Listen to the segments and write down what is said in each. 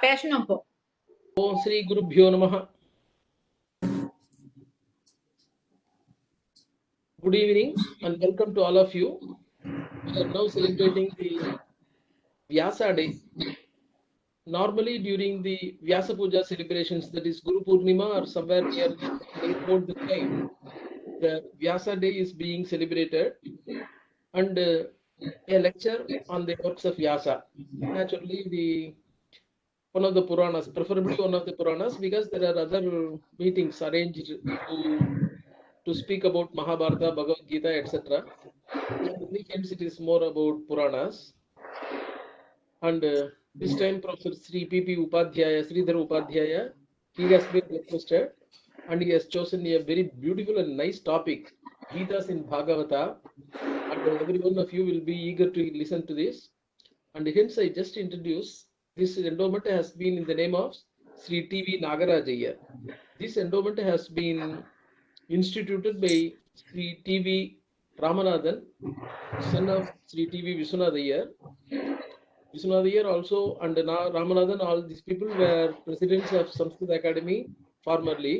பேசணும் இப்போ. ஓம் ஸ்ரீ குருப்யோ நமஹ. Good evening and welcome to all of you. We are now celebrating the Vyasa Day. Normally during the Vyasa Puja celebrations, that is Guru Purnima or somewhere near about the time, the Vyasa Day is being celebrated and a lecture on the works of Vyasa. Naturally, one of the Puranas, preferably one of the Puranas, because there are other meetings arranged to speak about Mahabharata, Bhagavad Gita, etc. Hence, it is more about Puranas. And this time, Professor Sri P.P. Upadhyaya, Sridhar Upadhyaya, he has been requested and he has chosen a very beautiful and nice topic, Gitas in Bhagavata. And every one of you will be eager to listen to this. And hence, I just introduce this endowment has been in the name of Sri T.V. Nagarajaya. This endowment has been instituted by Sri T.V. Ramanathan, son of Sri T.V. Viswanatha Viswanatha also and Ramanathan, all these people were presidents of Sanskrit Academy formerly,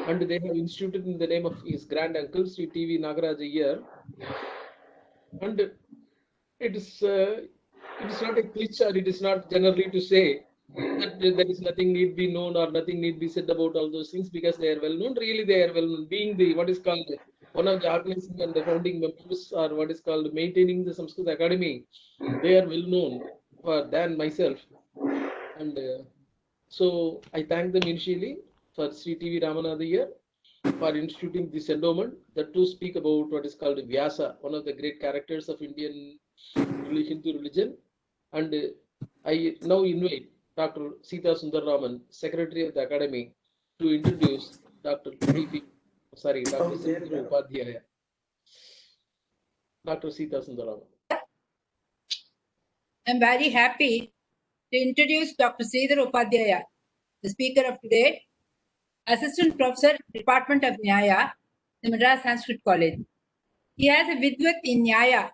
and they have instituted in the name of his grand uncle Sri T.V. Nagarajaya. And it is not a cliche, or it is not generally to say that there is nothing need be known or nothing need be said about all those things, because they are well known. Really, they are well known. Being the what is called one of the organizing and the founding members, or what is called maintaining the Sanskrit Academy, they are well known than myself. And so I thank them initially for Sri T.V. Ramanatha for instituting this endowment, that to speak about what is called Vyasa, one of the great characters of Indian Hindu religion. And I now invite Dr. Sita Sundararaman, Secretary of the Academy, to introduce Dr. Sridhar Upadhyaya. Dr. Sita Sundararaman. I'm very happy to introduce Dr. Sridhar Upadhyaya, the speaker of today, Assistant Professor, Department of Nyaya, the Madras Sanskrit College. He has a Vidvat in Nyaya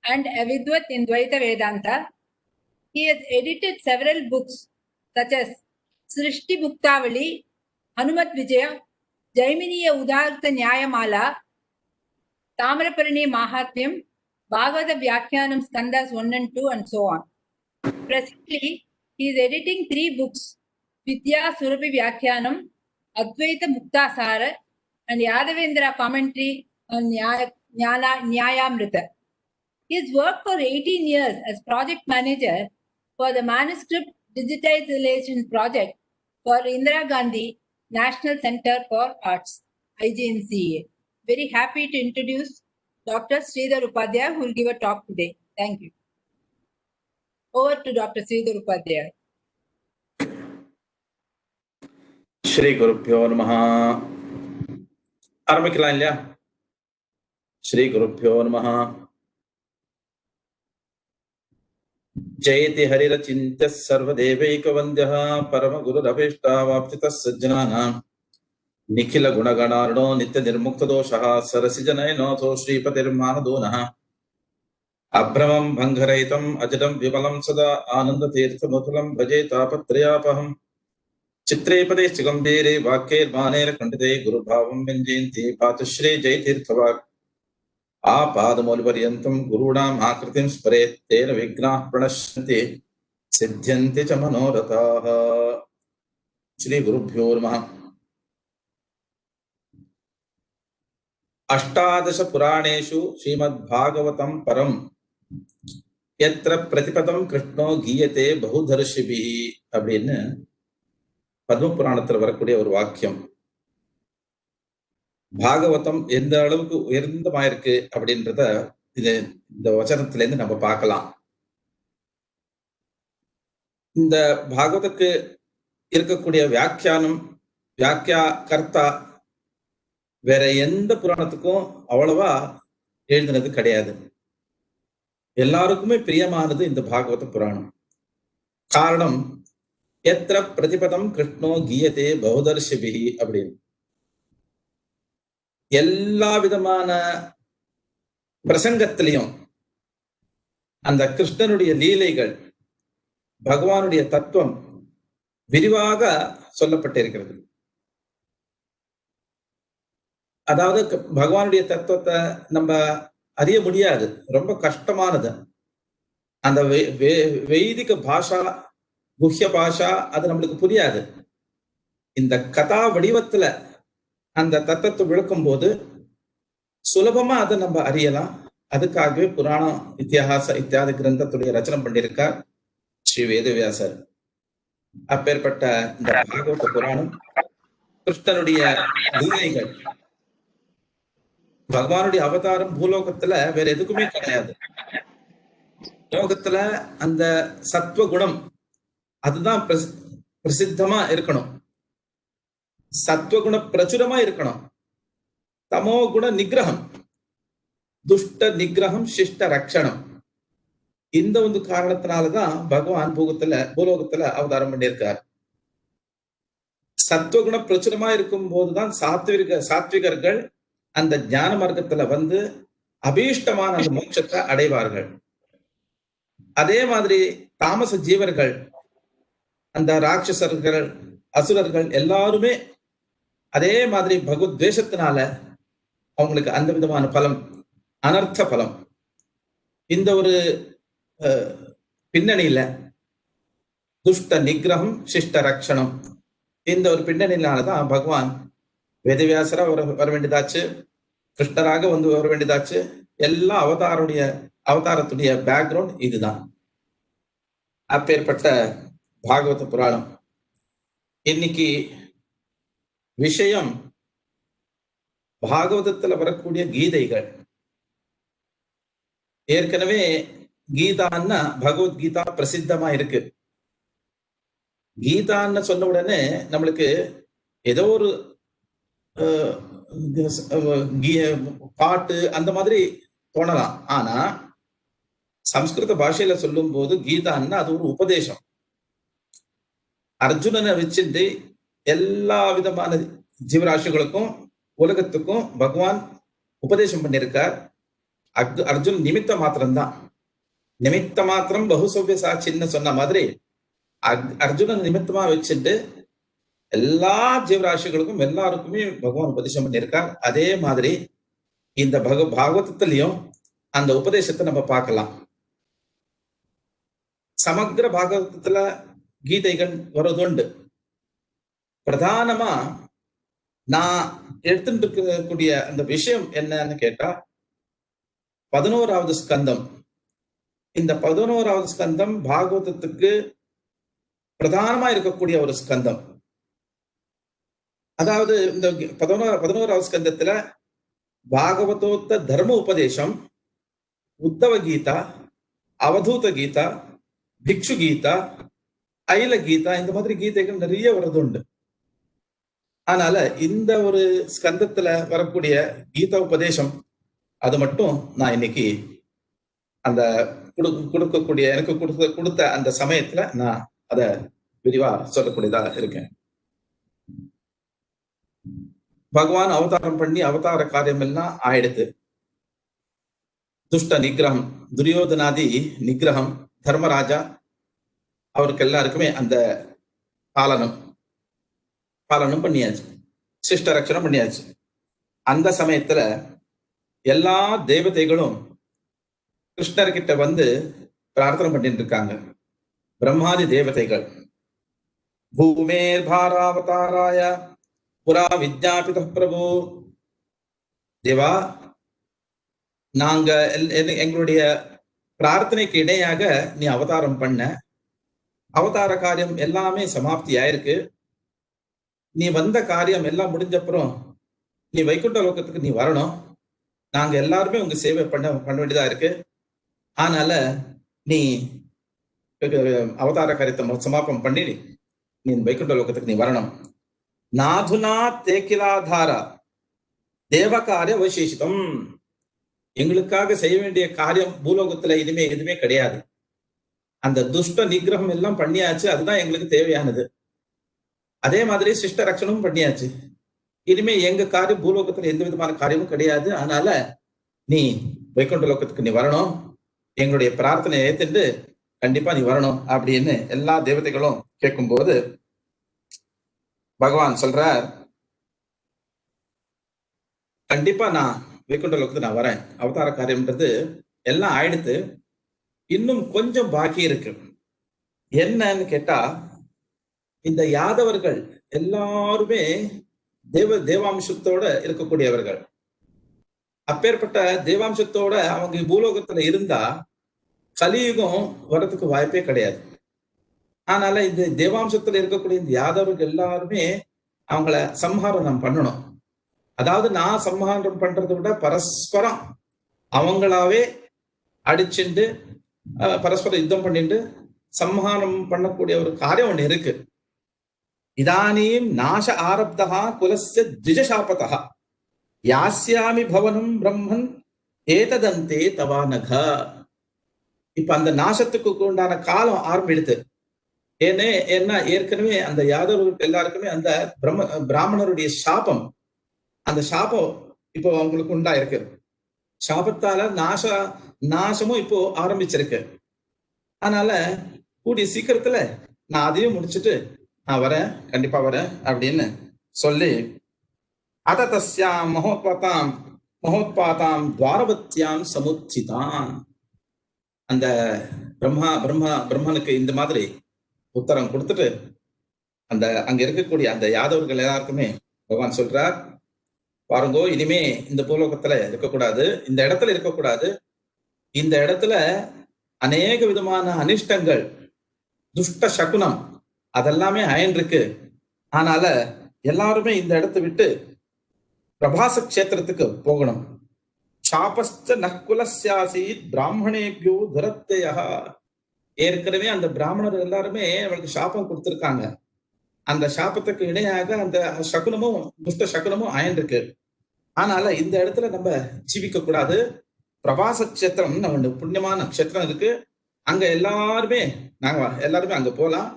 and a Vidvat in Dvaita Vedanta. He has edited several books such as Srishti Muktavali, Hanumat Vijaya, Jaiminiya Udarta Nyayamala, Tamraparani Mahatmyam, Bhagavata Vyakhyanam Skandas 1 and 2, and so on. Presently, he is editing 3 books, Vidya Surabhi Vyakhyanam, Advaita Muktasara, and Yadavendra commentary on Nyayamrita. He has worked for 18 years as project manager for the manuscript digitization project for Indira Gandhi National Center for Arts, IGNCA. Very happy to introduce Dr. Sridhar Upadhyaya, who will give a talk today. Thank you. Over to Dr. Sridhar Upadhyaya. Shri Gurubhyo Namaha. ஆரம்பிக்கலாம் இல்லையா? ஸ்ரீ குருப்யோ நமஹ. ஜெயதி ஹரிரச்சிந்த்ய சர்வதேவைகவந்தியः பரமகுருரபீஷ்டாவாப்திதः சஜ்ஜனானாம் நிখিல குணகணார்ணோ நித்ய நிர்முக்ததோஷः சரசிஜனயனோதோ ஸ்ரீபதிர்மானதோனः அப்ரமம் பங்கரயிதம் அஜடம் விமலம் சதா ஆனந்ததீர்த்தமுதுலம் பஜே தாபத்ரயாபஹம் चित्रे पदे गंभीरे वाक्यैर्मानेन खंडिते गुरुभावं व्यञ्जयन्ति पातुश्री जयतीर्थवाक् आपादमूलपर्यन्तं गुरूणाम् आकृतिं स्मरेत् तेन विघ्नाः प्रणश्यन्ति सिद्ध्यन्ति च मनोरथाः. श्री गुरुभ्यो नमः. अष्टादश पुराणेषु श्रीमद्भागवतं परं यत्र प्रतिपदं कृष्णो गीयते बहुदर्शिभिः அப்படின்னு பத்ம புராணத்துல வரக்கூடிய ஒரு வாக்கியம். பாகவதம் எந்த அளவுக்கு உயர்ந்தமாயிருக்கு அப்படின்றத இந்த வசனத்துல இருந்து நம்ம பார்க்கலாம். இந்த பாகவதற்கு இருக்கக்கூடிய வியாக்கியானம், வியாக்கியா கர்த்தா வேற எந்த புராணத்துக்கும் அவ்வளவா எழுதினது கிடையாது. எல்லாருக்குமே பிரியமானது இந்த பாகவத புராணம். காரணம், எத்திர பிரதிபதம் கிருஷ்ணோ கீயதே பௌதர்ஷிபிஹி அப்படின்னு எல்லா விதமான பிரசங்கத்திலையும் அந்த கிருஷ்ணனுடைய லீலைகள், பகவானுடைய தத்துவம் விரிவாக சொல்லப்பட்டிருக்கிறது. அதாவது பகவானுடைய தத்துவத்தை நம்ம அறிய முடியாது, ரொம்ப கஷ்டமானது. அந்த வைதிக பாஷா, குஹ்ய பாஷா அது நம்மளுக்கு புரியாது. இந்த கதா வடிவத்துல அந்த தத்துவத்தை விளக்கும் போது சுலபமா அதை நம்ம அறியலாம். அதுக்காகவே புராணம், இத்திஹாச இத்தியாதி கிரந்தத்துடைய ரச்சனை பண்ணியிருக்கார் ஸ்ரீ வேதவியாசர். அப்பேற்பட்ட இந்த பாகவத புராணம் கிருஷ்ணனுடைய லீலைகள், பகவானுடைய அவதாரம் பூலோகத்துல வேற எதுக்குமே கிடையாது. லோகத்துல அந்த சத்துவ குணம் அதுதான் பிரசித்தமா இருக்கணும், சத்துவகுண பிரச்சுரமா இருக்கணும். தமோ குண நிகிரகம், துஷ்ட நிகிரகம், சிஷ்ட ரக்ஷணம். இந்த ஒரு காரணத்தினாலதான் பகவான் பூலோகத்துல அவதாரம் பண்ணியிருக்கார். சத்துவகுண பிரச்சுரமா இருக்கும் போதுதான் சாத்விகர்கள் அந்த ஞான மார்க்கத்துல வந்து அபீஷ்டமான அந்த மோட்சத்தை அடைவார்கள். அதே மாதிரி தாமச ஜீவர்கள், அந்த ராட்சசர்கள், அசுரர்கள் எல்லாருமே அதே மாதிரி பகவத் துவேஷத்தினால அவங்களுக்கு அந்த விதமான பலம், அனர்த்த பலம். இந்த ஒரு பின்னணியில துஷ்ட நிகிரகம், சிஷ்ட ரக்ஷணம், இந்த ஒரு பின்னணியினாலதான் பகவான் வேதவியாசரா வர வேண்டியதாச்சு, கிருஷ்ணராக வந்து வர வேண்டியதாச்சு. எல்லா அவதாரத்துடைய பேக்ரவுண்ட் இதுதான். அப்பேற்பட்ட பாகவத புராணம். இன்னைக்கு விஷயம் பாகவதத்துல வரக்கூடிய கீதைகள். ஏற்கனவே கீதான்னா பகவத்கீதா பிரசித்தமா இருக்கு. கீதான்னு சொன்ன உடனே நம்மளுக்கு ஏதோ ஒரு பாட்டு அந்த மாதிரி தோணலாம். ஆனா சம்ஸ்கிருத பாஷையில சொல்லும் போது கீதான்னா அது ஒரு உபதேசம். அர்ஜுனனை வச்சுட்டு எல்லா விதமான ஜீவராசிகளுக்கும் உலகத்துக்கும் பகவான் உபதேசம் பண்ணியிருக்கார். அர்ஜுன் நிமித்த மாத்திரம்தான். நிமித்த மாத்திரம் பகுசவ்ய சாட்சின்னு சொன்ன மாதிரி அர்ஜுனன் நிமித்தமா வச்சுட்டு எல்லா ஜீவராசிகளுக்கும் எல்லாருக்குமே பகவான் உபதேசம் பண்ணியிருக்கார். அதே மாதிரி இந்த பாகவதத்திலையும் அந்த உபதேசத்தை நம்ம பார்க்கலாம். சமக்கிர பாகவதத்துல கீதைகள் வருவதுண்டு. பிரதானமா நான் எடுத்துட்டு இருக்கக்கூடிய அந்த விஷயம் என்னன்னு கேட்டா 11வது ஸ்கந்தம். இந்த 11வது ஸ்கந்தம் பாகவதத்துக்கு பிரதானமா இருக்கக்கூடிய ஒரு ஸ்கந்தம். அதாவது இந்த 11வது ஸ்கந்தத்துல பாகவதோத்த தர்ம உபதேசம், உத்தவ கீதா, அவதூத கீதா, பிக்ஷு கீதா, ஐல கீதா, இந்த மாதிரி கீதைகள் நிறைய வருதுண்டு. அதனால இந்த ஒரு ஸ்கந்தத்துல வரக்கூடிய கீதா உபதேசம் அது மட்டும் நான் இன்னைக்கு அந்த கொடுக்கக்கூடிய எனக்கு கொடுத்த அந்த சமயத்துல நான் அத விரிவா சொல்லக்கூடியதா இருக்கேன். பகவான் அவதாரம் பண்ணி அவதார காரியம் எல்லாம் ஆயிடுத்து. துஷ்ட நிகிரகம், துரியோதனாதி நிகிரகம், தர்மராஜா அவருக்கு எல்லாருக்குமே அந்த பாலனம் பண்ணியாச்சு, சிஷ்ட ரட்சணம் பண்ணியாச்சு. அந்த சமயத்துல எல்லா தேவதைகளும் கிருஷ்ணர்கிட்ட வந்து பிரார்த்தனை பண்ணிட்டு இருக்காங்க. பிரம்மாதி தேவதைகள் பூமேர் பாராவதாராய புரா விஜ்ஞாபித பிரபு, தேவா நாங்க எங்களுடைய பிரார்த்தனைக்கு இணையாக நீ அவதாரம் பண்ண, அவதார காரியம் எல்லாமே சமாப்தி ஆயிருக்கு. நீ வந்த காரியம் எல்லாம் முடிஞ்சப்புறம் நீ வைகுண்ட லோகத்துக்கு நீ வரணும். நாங்க எல்லாருமே உங்க சேவை பண்ண வேண்டியதா இருக்கு. அதனால நீ அவதார காரியத்தை சமாபம் பண்ணி நீ வைகுண்ட லோகத்துக்கு நீ வரணும். நாதுனா தேக்கிலாதாரா தேவ காரிய அவசேஷிதம், எங்களுக்காக செய்ய வேண்டிய காரியம் பூலோகத்துல இனிமே எதுவுமே கிடையாது. அந்த துஷ்ட நிகிரகம் எல்லாம் பண்ணியாச்சு, அதுதான் எங்களுக்கு தேவையானது. அதே மாதிரி சிஷ்ட ரட்சணமும் பண்ணியாச்சு. இனிமே எங்க காரியம் பூலோகத்துல எந்த விதமான காரியமும் கிடையாது. அதனால நீ வைகுண்ட லோகத்துக்கு நீ வரணும், எங்களுடைய பிரார்த்தனை ஏத்துட்டு கண்டிப்பா நீ வரணும் அப்படின்னு எல்லா தேவதைகளும் கேட்கும்போது பகவான் சொல்றார், கண்டிப்பா நான் வைகுண்ட லோகத்துக்கு நான் வரேன். அவதார காரியம்ன்றது எல்லாம் ஆயிடுத்து, இன்னும் கொஞ்சம் பாக்கி இருக்கு. என்னன்னு கேட்டா, இந்த யாதவர்கள் எல்லாருமே தேவாம்சத்தோட இருக்கக்கூடியவர்கள். அப்பேற்பட்ட தேவாம்சத்தோட அவங்க பூலோகத்துல இருந்தா கலியுகம் வர்றதுக்கு வாய்ப்பே கிடையாது. அதனால இந்த தேவாம்சத்துல இருக்கக்கூடிய இந்த யாதவர்கள் எல்லாருமே அவங்கள சம்ஹாரம் நாம் பண்ணணும். அதாவது நான் சம்ஹாரம் பண்றதை விட பரஸ்பரம் அவங்களாவே அடிச்சுண்டு பரஸ்பரம் யுத்தம் பண்ணிட்டு சம்ஹாரம் பண்ணக்கூடிய ஒரு காரியம் ஒண்ணு இருக்கு. இதானீம் நாச ஆரப்தா குலஸ்ய திஜசாபதா யாஸ்யாமி பவனம் பிரம்மன் ஏததந்தே தவானக. இப்ப அந்த நாசத்துக்கு உண்டான காலம் ஆரம்பிடுது. ஏன்னா ஏற்கனவே அந்த யாதவர்களுக்கு எல்லாருக்குமே அந்த பிராமணருடைய சாபம், அந்த சாபம் இப்போ அவங்களுக்கு உண்டாயிருக்கு. சாபத்தால நாசமும் இப்போ ஆரம்பிச்சிருக்கு. அதனால கூடிய சீக்கிரத்துல நான் அதையும் முடிச்சுட்டு நான் வரேன், கண்டிப்பா வரேன் அப்படின்னு சொல்லி அத தஸ்யாம் மகோத்பாதாம் துவாரவத்யாம் சமுச்சிதான். அந்த பிரம்மனுக்கு இந்த மாதிரி உத்தரம் கொடுத்துட்டு அந்த அங்க இருக்கக்கூடிய அந்த யாதவர்கள் எல்லாருக்குமே பகவான் சொல்றார், பாருங்கோ, இனிமே இந்த பூலோகத்துல இருக்கக்கூடாது, இந்த இடத்துல இருக்கக்கூடாது. இந்த இடத்துல அநேக விதமான அனிஷ்டங்கள், துஷ்ட சகுனம் அதெல்லாமே அயன்றிருக்கு. அதனால எல்லாருமே இந்த இடத்தை விட்டு பிரபாச கஷேத்திரத்துக்கு போகணும். சாபஸ்த நக்குலஸ்யாசீத் பிராமணேபியோ துரத்தையா. ஏற்கனவே அந்த பிராமணர் எல்லாருமே அவளுக்கு சாபம் கொடுத்திருக்காங்க. அந்த சாபத்துக்கு இணையாக அந்த சகுனமும் துஷ்ட சகுனமும் அயன்றிருக்கு. அதனால இந்த இடத்துல நம்ம ஜீவிக்க கூடாது. பிரபாச கஷேத்திரம் நம்ம புண்ணியமான கஷேத்திரம் இருக்கு, அங்க எல்லாருமே நாங்க எல்லாருமே அங்க போலாம்.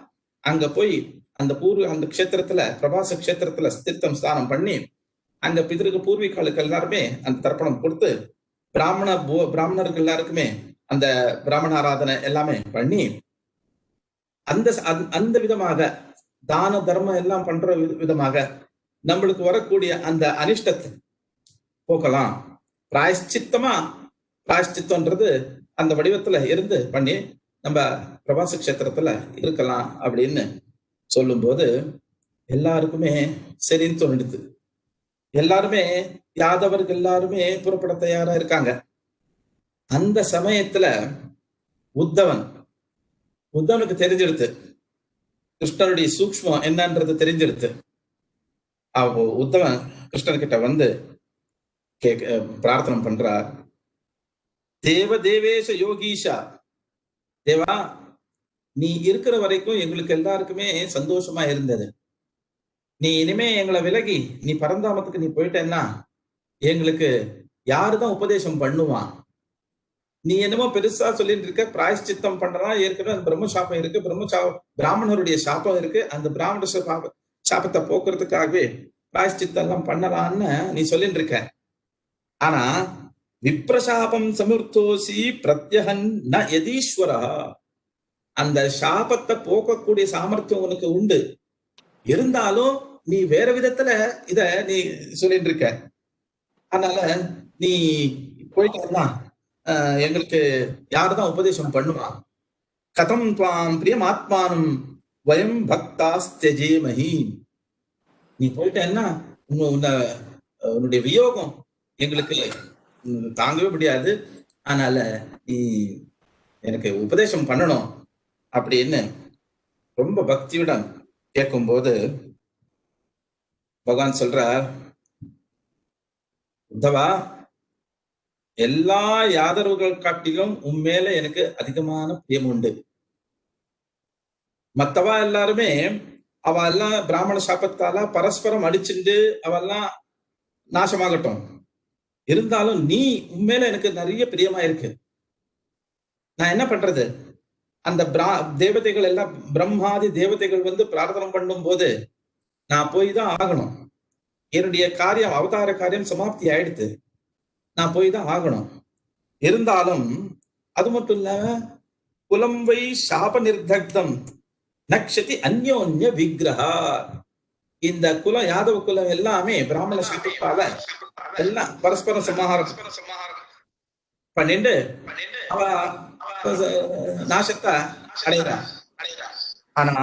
அங்க போய் அந்த அந்த கஷேத்திரத்துல பிரபாச கஷேத்திரத்துல தீர்த்தம் ஸ்நானம் பண்ணி அங்க பிதருக்கு பூர்வீகாலுக்கு எல்லாருமே அந்த தர்ப்பணம் கொடுத்து பிராமணர்கள் எல்லாருக்குமே அந்த பிராமண ஆராதனை எல்லாமே பண்ணி அந்த விதமாக தான தர்மம் எல்லாம் பண்ற விதமாக நம்மளுக்கு வரக்கூடிய அந்த அனிஷ்டத்தை போக்கலாம். பிராயஷ்சித்தம்ன்றது அந்த வடிவத்துல இருந்து பண்ணி நம்ம பிரபாச கஷேத்திரத்துல இருக்கலாம் அப்படின்னு சொல்லும்போது எல்லாருக்குமே சரின்னு தோணிடுது. எல்லாருமே யாதவர்கள் எல்லாருமே புறப்பட தயாரா இருக்காங்க. அந்த சமயத்துல உத்தவனுக்கு தெரிஞ்சிடுது, கிருஷ்ணனுடைய சூக்ஷ்மம் என்னன்றது தெரிஞ்சிடுது. உத்தவன் கிருஷ்ணன் கிட்ட வந்து பிரார்த்தனை பண்றார், தேவேஷ யோகீஷா, தேவா நீ இருக்கிற வரைக்கும் எங்களுக்கு எல்லாருக்குமே சந்தோஷமா இருந்தது. நீ இனிமே எங்களை விலகி நீ பரந்தாமத்துக்கு நீ போயிட்டேன்னா எங்களுக்கு யாருதான் உபதேசம் பண்ணுவான்? நீ என்னமோ பெருசா சொல்லிட்டு இருக்க, பிராயஷ்சித்தம் பண்றதான். ஏற்கனவே அந்த பிரம்ம சாபம் இருக்கு, பிராமணருடைய சாபம் இருக்கு. அந்த பிராமண சாபத்தை போக்குறதுக்காகவே பிராயஷ்சித்தம் எல்லாம் பண்ணலான்னு நீ சொல்லிட்டு இருக்க. ஆனா விப்ரசாபம் சமுர்த்தோசி பிரத்யகன் ந யதீஸ்வரா. அந்த சாபத்தை போக்கக்கூடிய சாமர்த்தியம் உனக்கு உண்டு, இருந்தாலும் நீ வேற விதத்துல இத நீ சொல்லிட்டு இருக்க. அதனால நீ போயிட்டு எங்களுக்கு யாருதான் உபதேசம் பண்ணுவான்? கதம் துவாம் பிரியம் ஆத்மானம் வயம் பக்தாஸ்தேஜேமஹி. நீ போயிட்டேன்னா உன்னுடைய வியோகம் எங்களுக்கு தாங்கவே முடியாது. அதனால நீ எனக்கு உபதேசம் பண்ணணும் அப்படின்னு ரொம்ப பக்தியுடன் கேட்கும்போது பகவான் சொல்றார், உத்தவா, எல்லா யாதவர்கள் காட்டிலும் உண்மையில எனக்கு அதிகமான பிரியம் உண்டு. மத்தவா எல்லாருமே அவ எல்லாம் பிராமண சாபத்தால பரஸ்பரம் அடிச்சுண்டு அவெல்லாம் நாசமாகட்டும், இருந்தாலும் நீ உண்மையில எனக்கு நிறைய பிரியமா இருக்கு. நான் என்ன பண்றது? அந்த தேவதைகள் எல்லாம் பிரம்மாதி தேவதைகள் வந்து பிரார்த்தனை பண்ணும் போது நான் போய் தான் ஆகணும். என்னுடைய காரியம், அவதார காரியம் சமாப்தி ஆயிடுத்து, நான் போய் தான் ஆகணும். இருந்தாலும் அது மட்டும் இல்ல, குலம்வை சாப நிர்தக்தம் நக்ஷதி அந்யோன்ய விக்கிரஹா. இந்த குலம் யாதவ குலம் எல்லாமே பிராமண சத்துப்பால எல்லாம் பரஸ்பரம் சமாகாரம் பண்ணிட்டு அவ நாசத்தை அடைகிறான். ஆனா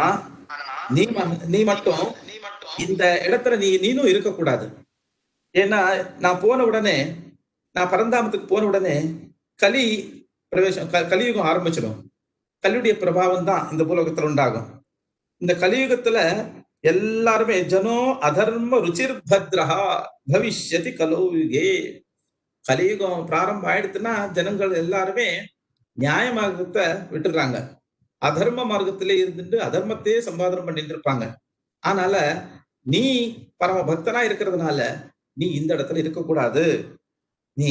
நீ மட்டும் இந்த இடத்துல நீனும் இருக்கக்கூடாது. ஏன்னா நான் போன உடனே, நான் பரந்தாமத்துக்கு போன உடனே கலி பிரவேசம், கலியுகம் ஆரம்பிச்சிடும். கலியுடைய பிரபாவம் தான் இந்த பூலோகத்துல உண்டாகும். இந்த கலியுகத்துல எல்லாருமே ஜனோ அதர்ம ருச்சிர் பத்ரஹா பவிஷ்யதி கலோயுகே. கலியுகம் பிராரம்பம் ஆயிடுத்துன்னா ஜனங்கள் எல்லாருமே நியாய மார்க்கத்தை விட்டுறாங்க, அதர்ம மார்க்கத்திலே இருந்துட்டு அதர்மத்தையே சம்பாதனம் பண்ணிட்டு இருப்பாங்க. அதனால நீ பரம பக்தனா இருக்கிறதுனால நீ இந்த இடத்துல இருக்கக்கூடாது. நீ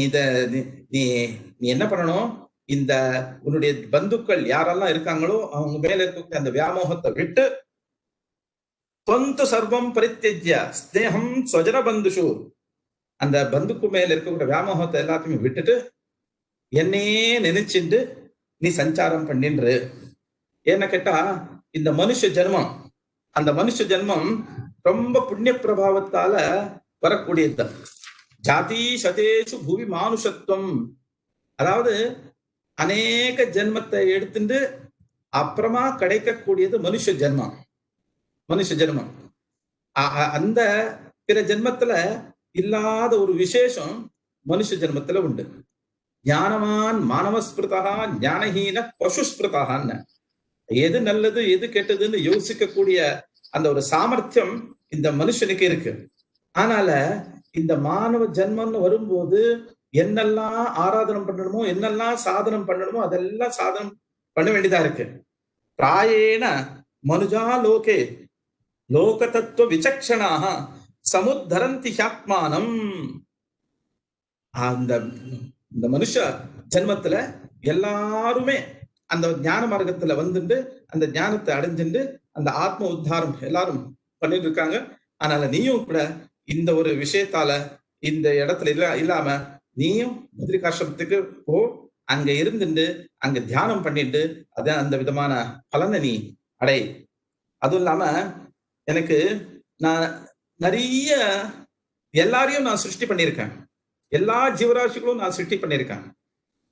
நீ நீ என்ன பண்ணணும், இந்த உன்னுடைய பந்துக்கள் யாரெல்லாம் இருக்காங்களோ அவங்க மேல இருக்கக்கூடிய அந்த வியாமோகத்தை விட்டு தொந்து சர்வம் பரித்தியஜ்ய ஸ்நேகம் ஸ்வஜன பந்துஷு, அந்த பந்துக்கு மேல இருக்கக்கூடிய வியாமோகத்தை எல்லாத்தையுமே விட்டுட்டு என்னையே நினைச்சுட்டு நீ சஞ்சாரம் பண்ணின்று. என்ன கேட்டா இந்த மனுஷ ஜென்மம், அந்த மனுஷ ஜென்மம் ரொம்ப புண்ணிய பிரபாவத்தால வரக்கூடியது. ஜாதி சதேஷு புவி மானுஷத்துவம், அதாவது அநேக ஜென்மத்தை எடுத்துட்டு அப்புறமா கிடைக்கக்கூடியது மனுஷ ஜென்மம். மனுஷ ஜென்மம் அந்த பிற ஜென்மத்துல இல்லாத ஒரு விசேஷம் மனுஷ ஜென்மத்துல உண்டு. ஞானவான் மானவஸ்பிருதா ஞானஹீன பசுஸ்பிருதான்னு, எது நல்லது எது கெட்டதுன்னு யோசிக்கக்கூடிய அந்த ஒரு சாமர்த்தியம் இந்த மனுஷனுக்கு இருக்கு. அதனால இந்த மானவ ஜென்மம்னு வரும்போது என்னெல்லாம் ஆராதனம் பண்ணணுமோ, என்னெல்லாம் சாதனம் பண்ணணுமோ அதெல்லாம் சாதனம் பண்ண வேண்டியதா இருக்கு. பிராயேன மனுஜா லோகே லோக தத்துவ விசக்ஷணாக சமுத்தரந்தி ஹாத்மானம். இந்த மனுஷ ஜென்மத்துல எல்லாருமே அந்த ஞான மார்க்கத்துல வந்துட்டு அந்த ஞானத்தை அடைஞ்சுட்டு அந்த ஆத்ம உத்தாரம் எல்லாரும் பண்ணிட்டு இருக்காங்க. அதனால நீயும் கூட இந்த ஒரு விஷயத்தால இந்த இடத்துல இல்லாம நீயும் பத்ரிகாசிரமத்துக்கு போ, அங்க இருந்துட்டு அங்க தியானம் பண்ணிட்டு அதான் அந்த விதமான பலனை நீ அடை. அதுவும் இல்லாம எனக்கு நான் நிறைய எல்லாரையும் நான் சிருஷ்டி பண்ணியிருக்கேன், எல்லா ஜீவராசிகளும் நான் சிருஷ்டி பண்ணியிருக்கேன்.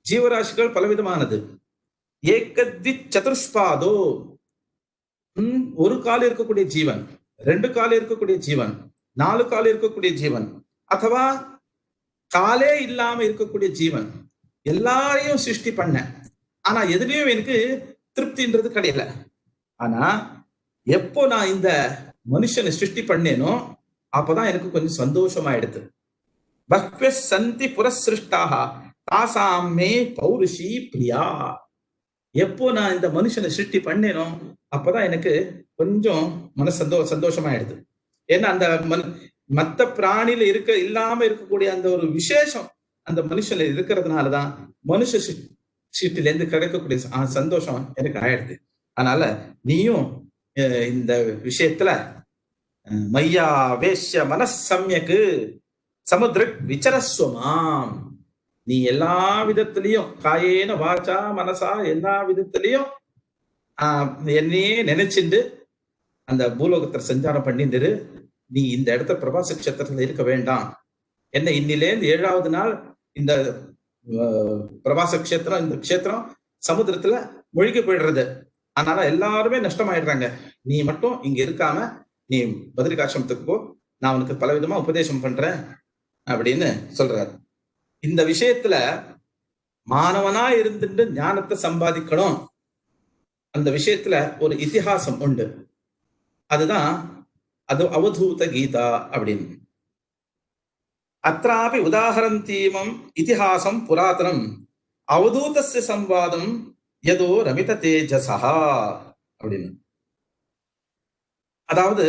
ஜீவராசிகள் பலவிதமானது. ஏகத்வி சதுஷ்பாதோ, ஒரு கால் இருக்கக்கூடிய ஜீவன், 2 கால் இருக்கக்கூடிய ஜீவன், 4 கால் இருக்கக்கூடிய ஜீவன், அதுவா காலே இல்லாம இருக்கக்கூடிய ஜீவன், எல்லாரையும் சிருஷ்டி பண்ண. ஆனா எதுலயும் எனக்கு திருப்தின்றது கிடையல. ஆனா எப்போ நான் இந்த மனுஷனை சிருஷ்டி பண்ணேனோ அப்பதான் எனக்கு கொஞ்சம் சந்தோஷமாயிடுது. பக்வ சந்தி புரசிருஷ்டாக தாசாமே பௌருஷி பிரியா. எப்போ நான் இந்த மனுஷனை சிருஷ்டி பண்ணேனோ அப்பதான் எனக்கு கொஞ்சம் சந்தோஷமாயிடுது. ஏன்னா அந்த மத்த பிராணியில இல்லாம இருக்கக்கூடிய அந்த ஒரு விசேஷம் அந்த மனுஷன்ல இருக்கிறதுனாலதான் மனுஷ சிருஷ்டில இருந்து கிடைக்கக்கூடிய சந்தோஷம் எனக்கு ஆயிடுது. அதனால நீயும் இந்த விஷயத்துல மையா வேஷ்ய மனசம்யக்கு சமுத்ரக் விசரஸ்வமாம், நீ எல்லா விதத்திலையும் காயேன வாச்சா மனசா எல்லா விதத்திலையும் என்னையே நினைச்சுண்டு அந்த பூலோகத்துல சஞ்சாரம் பண்ணிட்டு நீ இந்த இடத்த பிரபாச கஷேத்திரத்துல இருக்க வேண்டாம். என்ன இன்னிலேருந்து 7வது நாள் இந்த பிரபாச கஷேத்திரம், இந்த கஷேத்திரம் சமுத்திரத்துல மூழ்கி போயிடுறது. அதனால எல்லாருமே நஷ்டமாயிடுறாங்க. நீ மட்டும் இங்க இருக்காம நீ பத்ரிகாசிரமத்துக்கு போ, நான் உனக்கு பலவிதமா உபதேசம் பண்றேன் அப்படின்னு சொல்றாரு. இந்த விஷயத்துல மாணவனா இருந்துட்டு ஞானத்தை சம்பாதிக்கணும். அந்த விஷயத்துல ஒரு இதிகாசம் உண்டு, அதுதான் அது அவதூத கீதா அப்படின்னு. அत्रापि உதாஹரந்தீமம் இதிஹாசம் புராதனம் அவதூதஸ்ய சம்வாதம் யதோ ரமித தேஜசா அப்படின்னு. அதாவது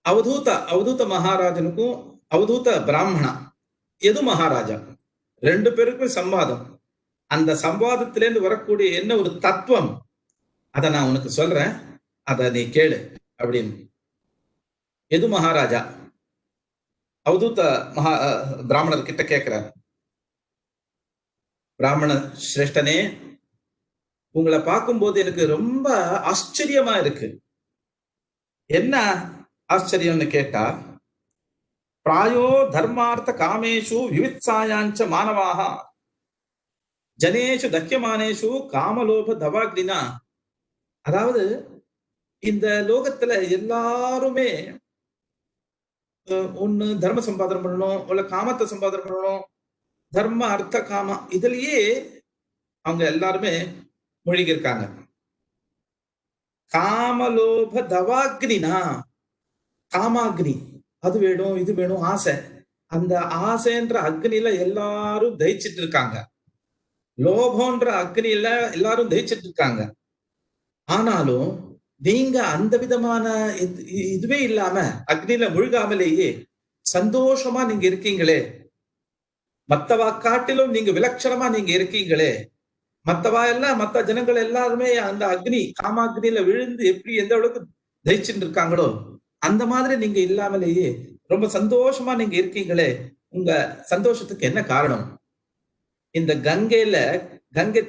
அவதூத மகாராஜனுக்கும் அவதூத பிராமணா எது மகாராஜா 2 பேருக்கும் சம்வாதம். அந்த சம்வாதத்திலேருந்து வரக்கூடிய என்ன ஒரு தத்துவம் அதை நான் உனக்கு சொல்றேன், அதை நீ கேளு அப்படின்னு. எது மகாராஜா அவதூத பிராமணர் கிட்ட கேட்கிறார். பிராமண சிரேஷ்டனே, உங்களை பார்க்கும்போது எனக்கு ரொம்ப ஆச்சரியமா இருக்கு. என்ன ஆச்சரியம்னு கேட்டா, பிராயோ தர்மார்த்த காமேஷு விவித்சாயாஞ்ச மானவாக ஜனேஷு தக்கியமானேஷு காமலோப தவாக்னினா. அதாவது இந்த லோகத்துல எல்லாருமே ஒண்ணு தர்ம சம்பாதனம் பண்ணணும், இல்ல காமத்தை சம்பாதனம் பண்ணணும். தர்ம அர்த்த காம இதுலயே அவங்க எல்லாருமே மூழ்கி இருக்காங்க. காமலோப தவாக்னினா, காமாக்னி, அது வேணும் இது வேணும் ஆசை. அந்த ஆசைன்ற அக்னியில எல்லாரும் தயிச்சிட்டு இருக்காங்க. லோபம்ன்ற அக்னியில எல்லாரும் தயிச்சிட்டு இருக்காங்க. ஆனாலும் நீங்க அந்த விதமான இதுவே இல்லாம அக்னியில முழுகாமலேயே சந்தோஷமா நீங்க இருக்கீங்களே, மத்தவா காட்டிலும் நீங்க விலட்சணமா நீங்க இருக்கீங்களே. மத்தவா எல்லாம் மத்த ஜனங்கள் எல்லாருமே அந்த அக்னி காமாக்னியில விழுந்து எப்படி எந்த அளவுக்கு தயிச்சுட்டு இருக்காங்களோ அந்த மாதிரி நீங்க இல்லாமலேயே ரொம்ப சந்தோஷமா நீங்க இருக்கீங்களே. உங்க சந்தோஷத்துக்கு என்ன காரணம்? இந்த கங்கை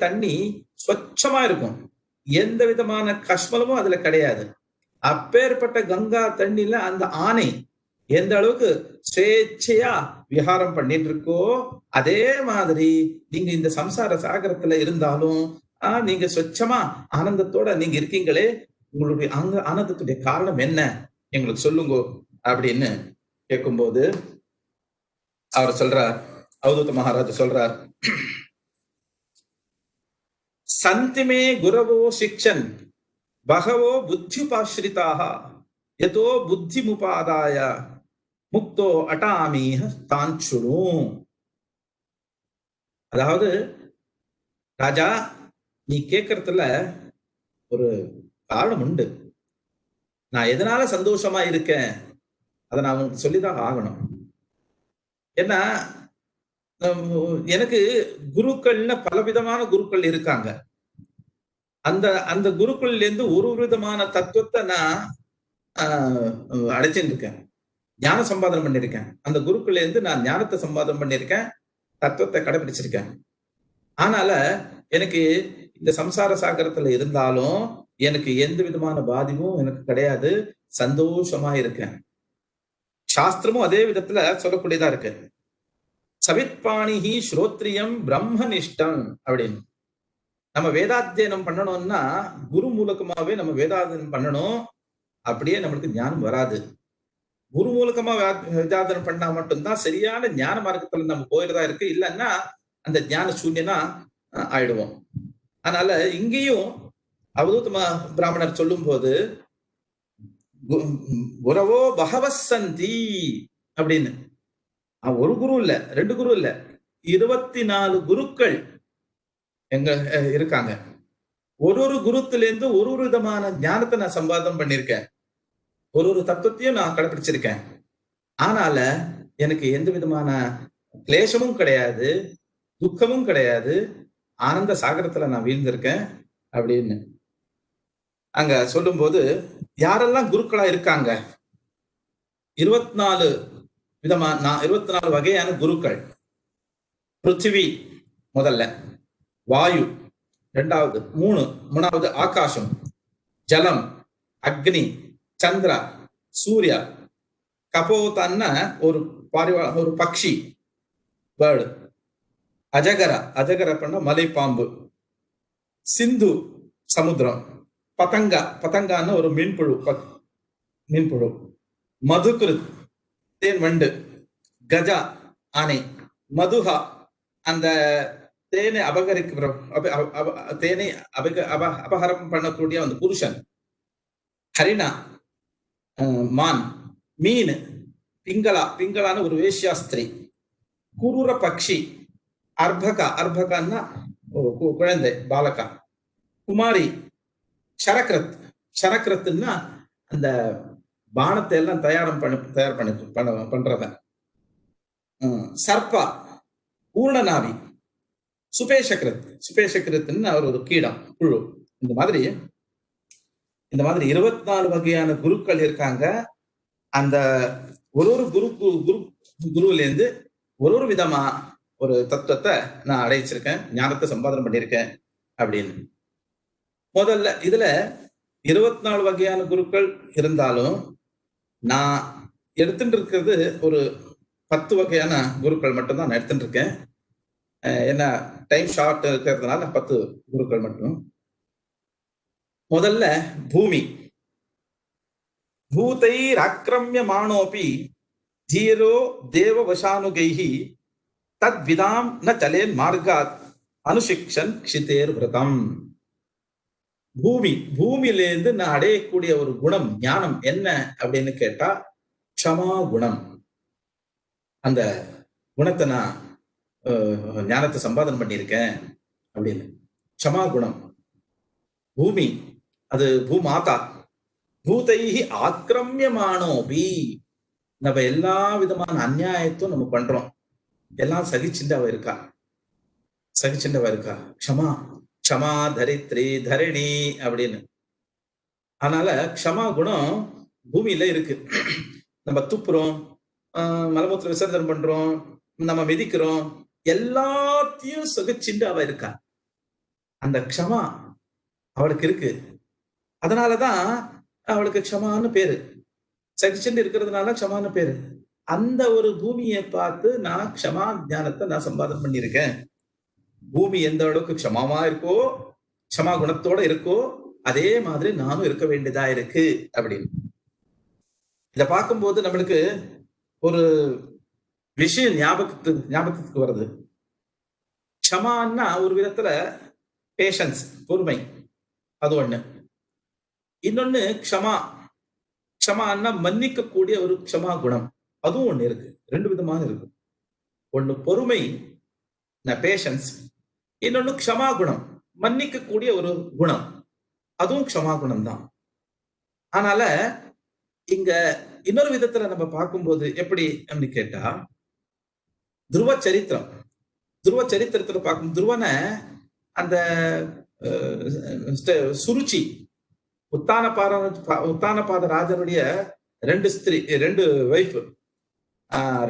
தண்ணி ஸ்வச்சமா இருக்கும், எந்த விதமான கஷ்மலமும் அதுல கிடையாது. அப்பேற்பட்ட கங்கா தண்ணில அந்த ஆனை எந்த அளவுக்கு ஸ்வேச்சையா விஹாரம் பண்ணிட்டு இருக்கோ, அதே மாதிரி நீங்க இந்த சம்சார சாகரத்துல இருந்தாலும் நீங்க ஸ்வச்சமா ஆனந்தத்தோட நீங்க இருக்கீங்களே. உங்களுடைய ஆனந்தத்துடைய காரணம் என்ன எங்களுக்கு சொல்லுங்க அப்படின்னு கேட்கும்போது அவர் சொல்றார், அவதூத மகாராஜா சொல்றார், சந்திமே குரவோ சிக்ஷன் பகவோ புத்தியுபாஸ்ரிதாக யதோ புத்திமுபாதாய முக்தோ அட்டாமீஹ தாஞ்சுணு. அதாவது ராஜா, நீ கேட்கறதுல ஒரு காரணம் உண்டு. நான் எதனால சந்தோஷமா இருக்கேன் அதை நான் உங்களுக்கு சொல்லிதான் ஆகணும். ஏன்னா எனக்கு குருக்கள்னு பலவிதமான குருக்கள் இருக்காங்க. அந்த குருக்கள்ல இருந்து ஒரு விதமான தத்துவத்தை நான் அடைச்சிட்டு இருக்கேன், ஞான சம்பாதனம் பண்ணிருக்கேன். அந்த குருக்கள்ல இருந்து நான் ஞானத்தை சம்பாதனம் பண்ணிருக்கேன், தத்துவத்தை கடைபிடிச்சிருக்கேன். ஆனால எனக்கு இந்த சம்சார சாகரத்துல இருந்தாலும் எனக்கு எந்த விதமான பாதிப்பும் எனக்கு கிடையாது, சந்தோஷமா இருக்கேன். சாஸ்திரமும் அதே விதத்துல சொல்லக்கூடியதா இருக்கு. சவித்பாணிஹி ஸ்ரோத்ரியம் பிரம்மனிஷ்டம் அப்படின்னு. நம்ம வேதாத்தியனம் பண்ணணும்னா குரு மூலகமாவே நம்ம வேதாத்தியனம் பண்ணணும். அப்படியே நம்மளுக்கு ஞானம் வராது. குரு மூலகமா வேதாத்தியனம் பண்ணா மட்டும்தான் சரியான ஞான மார்க்கத்துல நம்ம போயிடுறதா இருக்கு, இல்லைன்னா அந்த ஞான சூன்யனா ஆயிடுவோம். அதனால இங்கேயும் அவதூத பிராமணர் சொல்லும் போது குரவோ பகவசந்தி அப்படின்னு, ஒரு குரு இல்ல, 2 குரு இல்ல, 24 குருக்கள் எங்க இருக்காங்க. ஒரு குருத்துல இருந்து ஒரு விதமான ஞானத்தை நான் சம்பாதம் பண்ணிருக்கேன், ஒரு தத்துவத்தையும் நான் கடைபிடிச்சிருக்கேன். ஆனால எனக்கு எந்த விதமான கிளேசமும் கிடையாது, துக்கமும் கிடையாது, ஆனந்த சாகரத்துல நான் வீழ்ந்திருக்கேன் அப்படின்னு அங்க சொல்லும் போது, யாரெல்லாம் குருக்களா இருக்காங்க? 24 வகையான குருக்கள். பிருத்திவி முதல்ல, வாயு இரண்டாவது, மூணாவது ஆகாசம், ஜலம், அக்னி, சந்திரா, சூர்யா, கபோதன்னா ஒரு பக்ஷி, பேர்டு, அஜகர பண்ண மலை பாம்பு, சிந்து சமுத்திரம், பதங்கான்னு ஒரு மீன்புழு, மதுகுருத் தேன் வண்டு, கஜா ஆனை, மதுஹா அந்த தேனை அபகரம் பண்ணக்கூடிய அந்த புருஷன், ஹரிணா மான், மீன், பிங்களான்னு ஒரு வேஷ்யாஸ்திரி, குரூர பக்ஷி, அர்பகான்னா குழந்தை பாலகா, குமாரி, ஷரக்ரத்னா அந்த பானத்தை எல்லாம் தயார் பண்றத, சர்பா பூர்ணநாவி, சுபேஷகிருத்ன்னு அவர் ஒரு கீடம் புழு. இந்த மாதிரி 24 வகையான குருக்கள் இருக்காங்க. அந்த ஒரு குருவில இருந்து ஒரு விதமா ஒரு தத்துவத்தை நான் அடைச்சிருக்கேன், ஞானத்தை சம்பாதனம் பண்ணியிருக்கேன் அப்படின்னு. முதல்ல இதுல 24 வகையான குருக்கள் இருந்தாலும் நான் எடுத்துட்டு இருக்கிறது ஒரு 10 வகையான குருக்கள் மட்டும்தான் நான் எடுத்துட்டு இருக்கேன். என்ன டைம் ஷார்ட் இருக்கிறதுனால 10 குருக்கள் மட்டும். முதல்ல பூமி. பூதைராக்ரம்யமானோபி தீரோ தேவவசானுகைஹி தத்விதாம் ந சலேன் மார்காத் அனுசிக்ஷன் க்ஷிதேர் விரதம். பூமியிலேருந்து நான் அடையக்கூடிய ஒரு குணம், ஞானம் என்ன அப்படின்னு கேட்டா க்ஷமா குணம். அந்த குணத்தை நான் ஞானத்தை சம்பாதனம் பண்ணியிருக்கேன் அப்படின்னு. க்ஷமா குணம். பூமி அது பூமாதா. பூதைஹி ஆக்ரம்யமானோபி, நம்ம எல்லா விதமான அநியாயத்தும் நம்ம பண்றோம், எல்லாம் சகிச்சுண்டவ இருக்கா. க்ஷமா க்ஷமா தரித்ரி தரணி அப்படின்னு. அதனால க்ஷமா குணம் பூமியில இருக்கு. நம்ம துப்புறோம், மலமூத்திர விசர்ஜனம் பண்றோம், நம்ம மிதிக்கிறோம், எல்லாத்தையும் சகிச்சுண்டு அவ இருக்கா. அந்த க்ஷமா அவளுக்கு இருக்கு. அதனாலதான் அவளுக்கு க்ஷமான்னு பேரு. சகிச்சுண்டு இருக்கிறதுனால க்ஷமான்னு பேரு. அந்த ஒரு பூமியை பார்த்து நான் க்ஷமா ஞானத்தை நான் சம்பாதனம் பண்ணியிருக்கேன். பூமி எந்த அளவுக்கு க்ஷமாவா இருக்கோ, க்ஷமா குணத்தோட இருக்கோ, அதே மாதிரி நானும் இருக்க வேண்டியதா இருக்கு அப்படின்னு. இத பார்க்கும்போது நம்மளுக்கு ஒரு விஷயம் ஞாபகத்துக்கு வருது. க்ஷமான்னா ஒரு விதத்துல பேஷன்ஸ், பொறுமை, அது ஒண்ணு. இன்னொன்னு க்ஷமான்னா மன்னிக்க கூடிய ஒரு க்ஷமா குணம், அதுவும் ஒண்ணு இருக்கு. 2 விதமான இருக்கு. ஒண்ணு பொறுமை, பேஷன்ஸ். இன்னொன்னு க்ஷமா குணம், மன்னிக்க கூடிய ஒரு குணம், அதுவும் க்ஷமா குணம் தான். அதனால இங்க இன்னொரு விதத்துல நம்ம பார்க்கும்போது எப்படி அப்படின்னு கேட்டா, துருவ சரித்திரத்துல பார்க்கும் துருவனை அந்த சுருச்சி உத்தானபாத ராஜனுடைய 2 வைஃப்,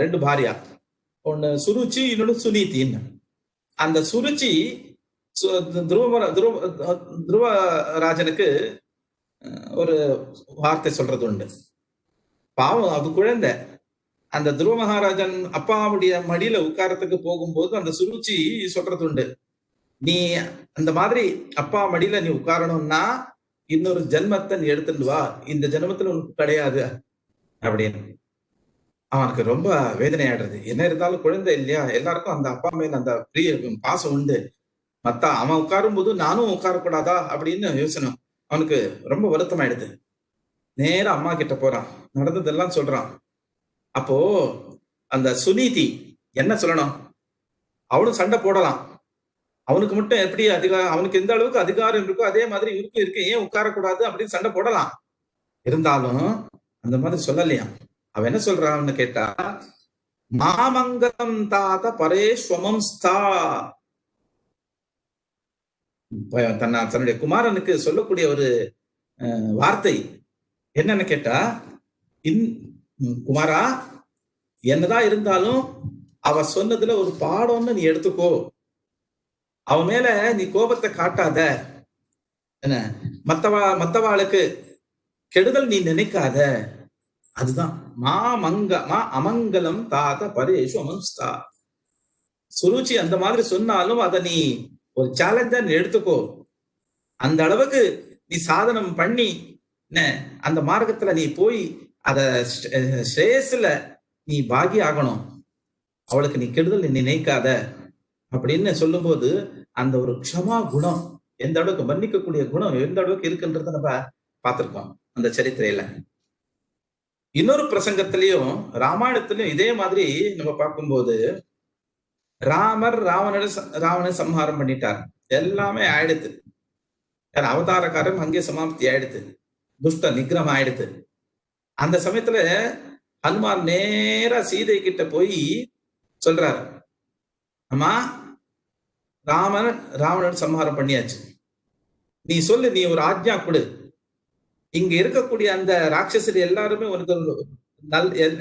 2 பாரியா. ஒன்னு சுருச்சி, இன்னொன்னு சுனீதின்னு. அந்த சுருச்சி துருவராஜனுக்கு ஒரு வார்த்தை சொல்றது உண்டு. பாவம், அது குழந்தை. அந்த துருவ மகாராஜன் அப்பாவுடைய மடியில உட்காரத்துக்கு போகும்போது அந்த சுருச்சி சொல்றது உண்டு, நீ அந்த மாதிரி அப்பா மடியில நீ உட்காரணும்னா இன்னொரு ஜென்மத்தை நீ எடுத்துட்டு வா, இந்த ஜென்மத்துல உனக்கு கிடையாது அப்படின்னு. அவனுக்கு ரொம்ப வேதனையாடுறது. என்ன இருந்தாலும் குழந்தை இல்லையா, எல்லாருக்கும் அந்த அப்பா மேல அந்த பிரிய பாசம் உண்டு. அவன் உட்காரும் போது நானும் உட்காரக்கூடாதா அப்படின்னு யோசனை. அவனுக்கு ரொம்ப வருத்தம் ஆயிடுது. நேரா அம்மா கிட்ட போறான், நடந்ததெல்லாம் சொல்றான். அப்போ அந்த சுனீதி என்ன சொல்லணும், அவனும் சண்டை போடலாம். அவனுக்கு மட்டும் எப்படி அதிகாரம், அவனுக்கு எந்த அளவுக்கு அதிகாரம் இருக்கோ அதே மாதிரி இவருக்கும் இருக்கு, ஏன் உட்காரக்கூடாது அப்படின்னு சண்டை போடலாம். இருந்தாலும் அந்த மாதிரி சொல்லலையா. அவன் என்ன சொல்றான்னு கேட்டா, மாமங்கலம் தாத பரேஸ்வமம் ஸ்தா. தன்னுடைய குமாரனுக்கு சொல்லக்கூடிய ஒரு வார்த்தை என்னன்னு கேட்டா, குமாரா, என்னதான் இருந்தாலும் அவ சொன்னதுல ஒரு பாடம்னு நீ எடுத்துக்கோ. அவன் மேல நீ கோபத்தை காட்டாத, என்ன மத்தவாளுக்கு கெடுதல் நீ நினைக்காத. அதுதான் அமங்கலம் தாத பரேஷு அமம்ஸ்தா. சுருச்சி அந்த மாதிரி சொன்னாலும் அதை நீ ஒரு சேலஞ்சா நீ எடுத்துக்கோ. அந்த அளவுக்கு நீ சாதனம் பண்ணி அந்த மார்க்கத்துல நீ போய் அத ஸ்ரேயஸ்ல நீ பாகி ஆகணும். அவளுக்கு நீ கெடுதல் நீ நினைக்காத அப்படின்னு சொல்லும்போது அந்த ஒரு க்ஷமா குணம், எந்த அளவுக்கு மன்னிக்கக்கூடிய குணம் எந்த அளவுக்கு இருக்குன்றத நம்ம பார்த்திருக்கோம் அந்த சரித்திரையில. இன்னொரு பிரசங்கத்திலையும் ராமாயணத்திலையும் இதே மாதிரி நம்ம பார்க்கும்போது, ராமர் ராவணனை சம்ஹாரம் பண்ணிட்டார், எல்லாமே ஆயிடுத்து. அவதாரக்காரம் அங்கே சமாப்தி ஆயிடுத்து, துஷ்ட நிகிரகம் ஆயிடுத்து. அந்த சமயத்துல ஹனுமான் நேரா சீதை கிட்ட போய் சொல்றாரு, அம்மா, ராவணன் சம்ஹாரம் பண்ணியாச்சு, நீ சொல்லு, நீ ஒரு ஆஜ்ஞா கொடு. இங்க இருக்கக்கூடிய அந்த ராட்சசர் எல்லாருமே உனக்கு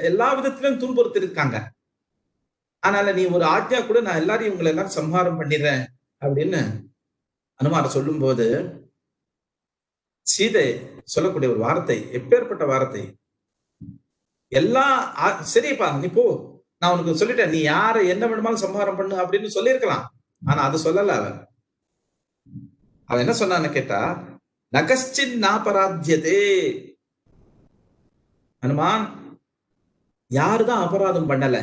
எல்லா விதத்திலும் துன்புறுத்தி இருக்காங்க. அதனால நீ ஒரு ஆஜ்ஞா கூட, நான் எல்லாரையும் உங்களை எல்லாரும் சம்ஹாரம் பண்ணிடுறேன் அப்படின்னு அனுமார் சொல்லும் போது சீதை சொல்லக்கூடிய ஒரு வார்த்தை, எப்பேற்பட்ட வார்த்தை, எல்லாம் சரிப்பா நீ போ, நான் உனக்கு சொல்லிட்டேன், நீ யாரை என்ன வேணுமாலும் சம்ஹாரம் பண்ணு அப்படின்னு சொல்லியிருக்கலாம். ஆனா அது சொல்லல அவன். அவன் என்ன சொன்னான்னு கேட்டா, நகஸ்சின் நாபராத்தியதே. ஹனுமான், யாருதான் அபராதம் பண்ணல,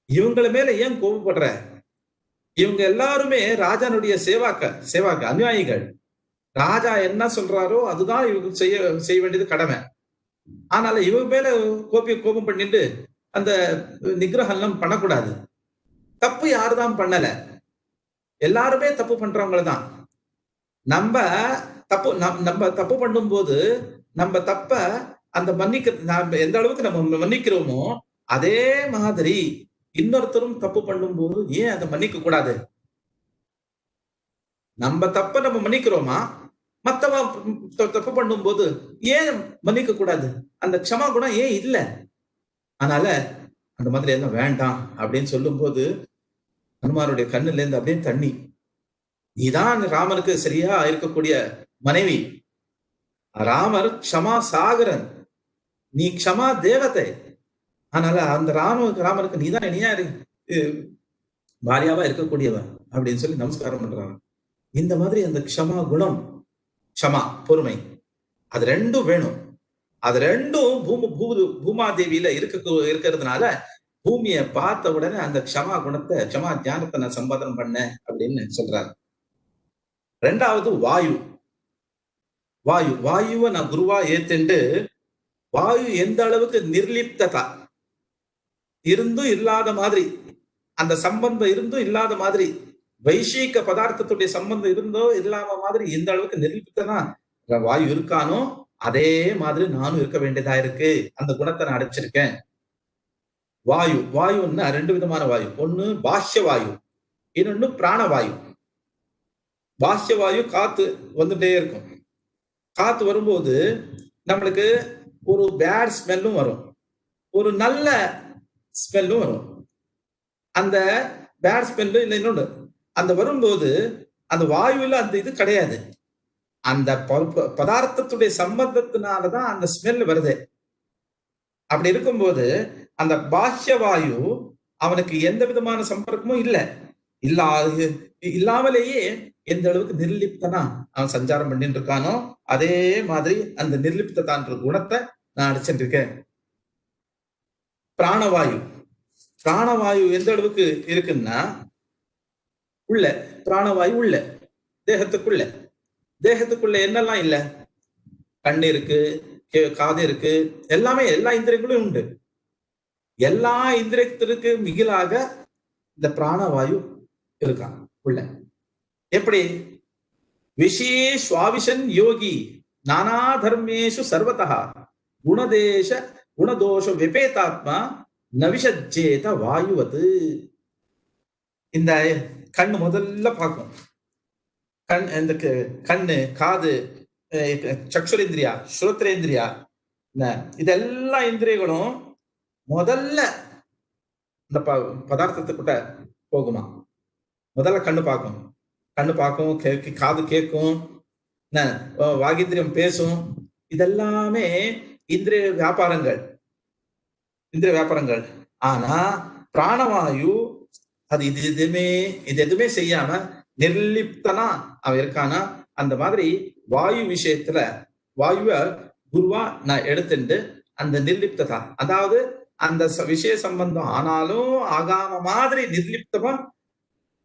இவங்கள மேல ஏன் கோபப்படுற? இவங்க எல்லாருமே ராஜானுடைய சேவாக்க அனுயாயிகள். ராஜா என்ன சொல்றாரோ அதுதான் இவங்க செய்ய வேண்டியது கடமை. ஆனால இவங்க மேல கோபம் பண்ணிட்டு அந்த நிகிரகம் எல்லாம் பண்ணக்கூடாது. தப்பு யாருதான் பண்ணல, எல்லாருமே தப்பு பண்றவங்க தான். நம்ம தப்பு பண்ணும் போது நம்ம தப்ப அந்த நம்ம எந்த அளவுக்கு நம்ம மன்னிக்கிறோமோ அதே மாதிரி இன்னொருத்தரும் தப்பு பண்ணும் போது ஏன் அதை மன்னிக்க கூடாது? நம்ம தப்ப நம்ம மன்னிக்கிறோமா? மத்தவன் தப்பு பண்ணும் போது ஏன் மன்னிக்க கூடாது? அந்த க்ஷமா குணம் ஏன் இல்ல? அதனால அந்த மாதிரி எல்லாம் வேண்டாம் அப்படின்னு சொல்லும் போது ஹனுமானுடைய கண்ணுல இருந்து அப்படியே தண்ணி. நீதான் ராமனுக்கு சரியா இருக்கக்கூடிய மனைவி. ராமர் க்ஷமா சாகரன், நீ க்ஷமா தேவதை. அதனால அந்த ராமனுக்கு நீதான் இனியா பாரியாவா இருக்கக்கூடியவன் அப்படின்னு சொல்லி நமஸ்காரம் பண்றாங்க. இந்த மாதிரி அந்த க்ஷமா குணம், க்ஷமா பொறுமை, அது ரெண்டும் வேணும். அது ரெண்டும் பூமாதேவியில இருக்கிறதுனால பூமியை பார்த்த உடனே அந்த க்ஷமா குணத்தை, க்ஷமா ஞானத்தை நான் சம்பாதனம் பண்ணேன் அப்படின்னு சொல்றாரு. ரெண்டாவது வாயு. வாயுவை நான் குருவா ஏத்துண்டு, வாயு எந்த அளவுக்கு நிர்லிப்ததா இருந்தும் இல்லாத மாதிரி, அந்த சம்பந்தம் இருந்தும் இல்லாத மாதிரி, வைஷீக பதார்த்தத்துடைய சம்பந்தம் இருந்தோ இல்லாம மாதிரி எந்த அளவுக்கு நிர்லிப்தனா வாயு இருக்கானோ அதே மாதிரி நானும் இருக்க வேண்டியதா இருக்கு. அந்த குணத்தை நான் அடைச்சிருக்கேன். வாயுன்னா ரெண்டு விதமான வாயு. ஒண்ணு பாஹ்ய வாயு, இன்னொன்னு பிராணவாயு. பாஹ்ய வாயு காத்து வந்துட்டே இருக்கும். காத்து வரும்போது நம்மளுக்கு ஒரு பேட் ஸ்மெல்லும் வரும், ஒரு நல்ல ஸ்மெல்லும் வரும். அந்த பேட் ஸ்மெல்லு இல்லை இன்னொன்று அந்த வரும்போது அந்த வாயுல அந்த இது கிடையாது. அந்த பதார்த்தத்துடைய சம்பந்தத்தினாலதான் அந்த ஸ்மெல் வருது. அப்படி இருக்கும்போது அந்த பாஹ்ய வாயு அவனுக்கு எந்த விதமான சம்பர்க்கமும் இல்லாமலேயே எந்த அளவுக்கு நிர்லிப்தனா அவன் சஞ்சாரம் பண்ணிட்டு இருக்கானோ அதே மாதிரி அந்த நிர்லிப்ததான்ற குணத்தை நான் அடிச்சுருக்கேன். பிராணவாயு எந்த அளவுக்கு இருக்குன்னா, பிராணவாயு உள்ள தேகத்துக்குள்ள என்னெல்லாம் இல்ல, கண்ணு இருக்கு, காது இருக்கு, எல்லாமே எல்லா இந்திரியங்களும் உண்டு. எல்லா இந்திரியத்திற்கு மிகிலாக இந்த பிராணவாயு இருக்கான் உள்ள. எப்படி? விசேஷ்வாவிஷன் யோகி நானா தர்மேஷு சர்வதா குணதோஷ விபேதாத்மா நவிஷஜேத வாயுவது. இந்த கண்ணு முதல்ல பார்க்கும். இந்த கண்ணு, காது, சக்ஷுரேந்திரியா, ஸ்ரோத்ரேந்திரியா, இதெல்லாம் இந்திரியங்களும் முதல்ல இந்த பதார்த்தத்துக்கிட்ட போகுமா. முதல்ல கண்ணு பார்க்கும், காது கேட்கும், வாகிந்திரியம் பேசும். இதெல்லாமே இந்திரிய வியாபாரங்கள். ஆனா பிராணவாயு அது இது எதுவுமே செய்யாம நிர்லிப்தனா அவன் இருக்கானா. அந்த மாதிரி வாயு விஷயத்துல வாயுவை குருவா நான் எடுத்துட்டு அந்த நிர்லிப்ததா, அதாவது அந்த விஷய சம்பந்தம் ஆனாலும் ஆகாம மாதிரி நிர்லிப்தமா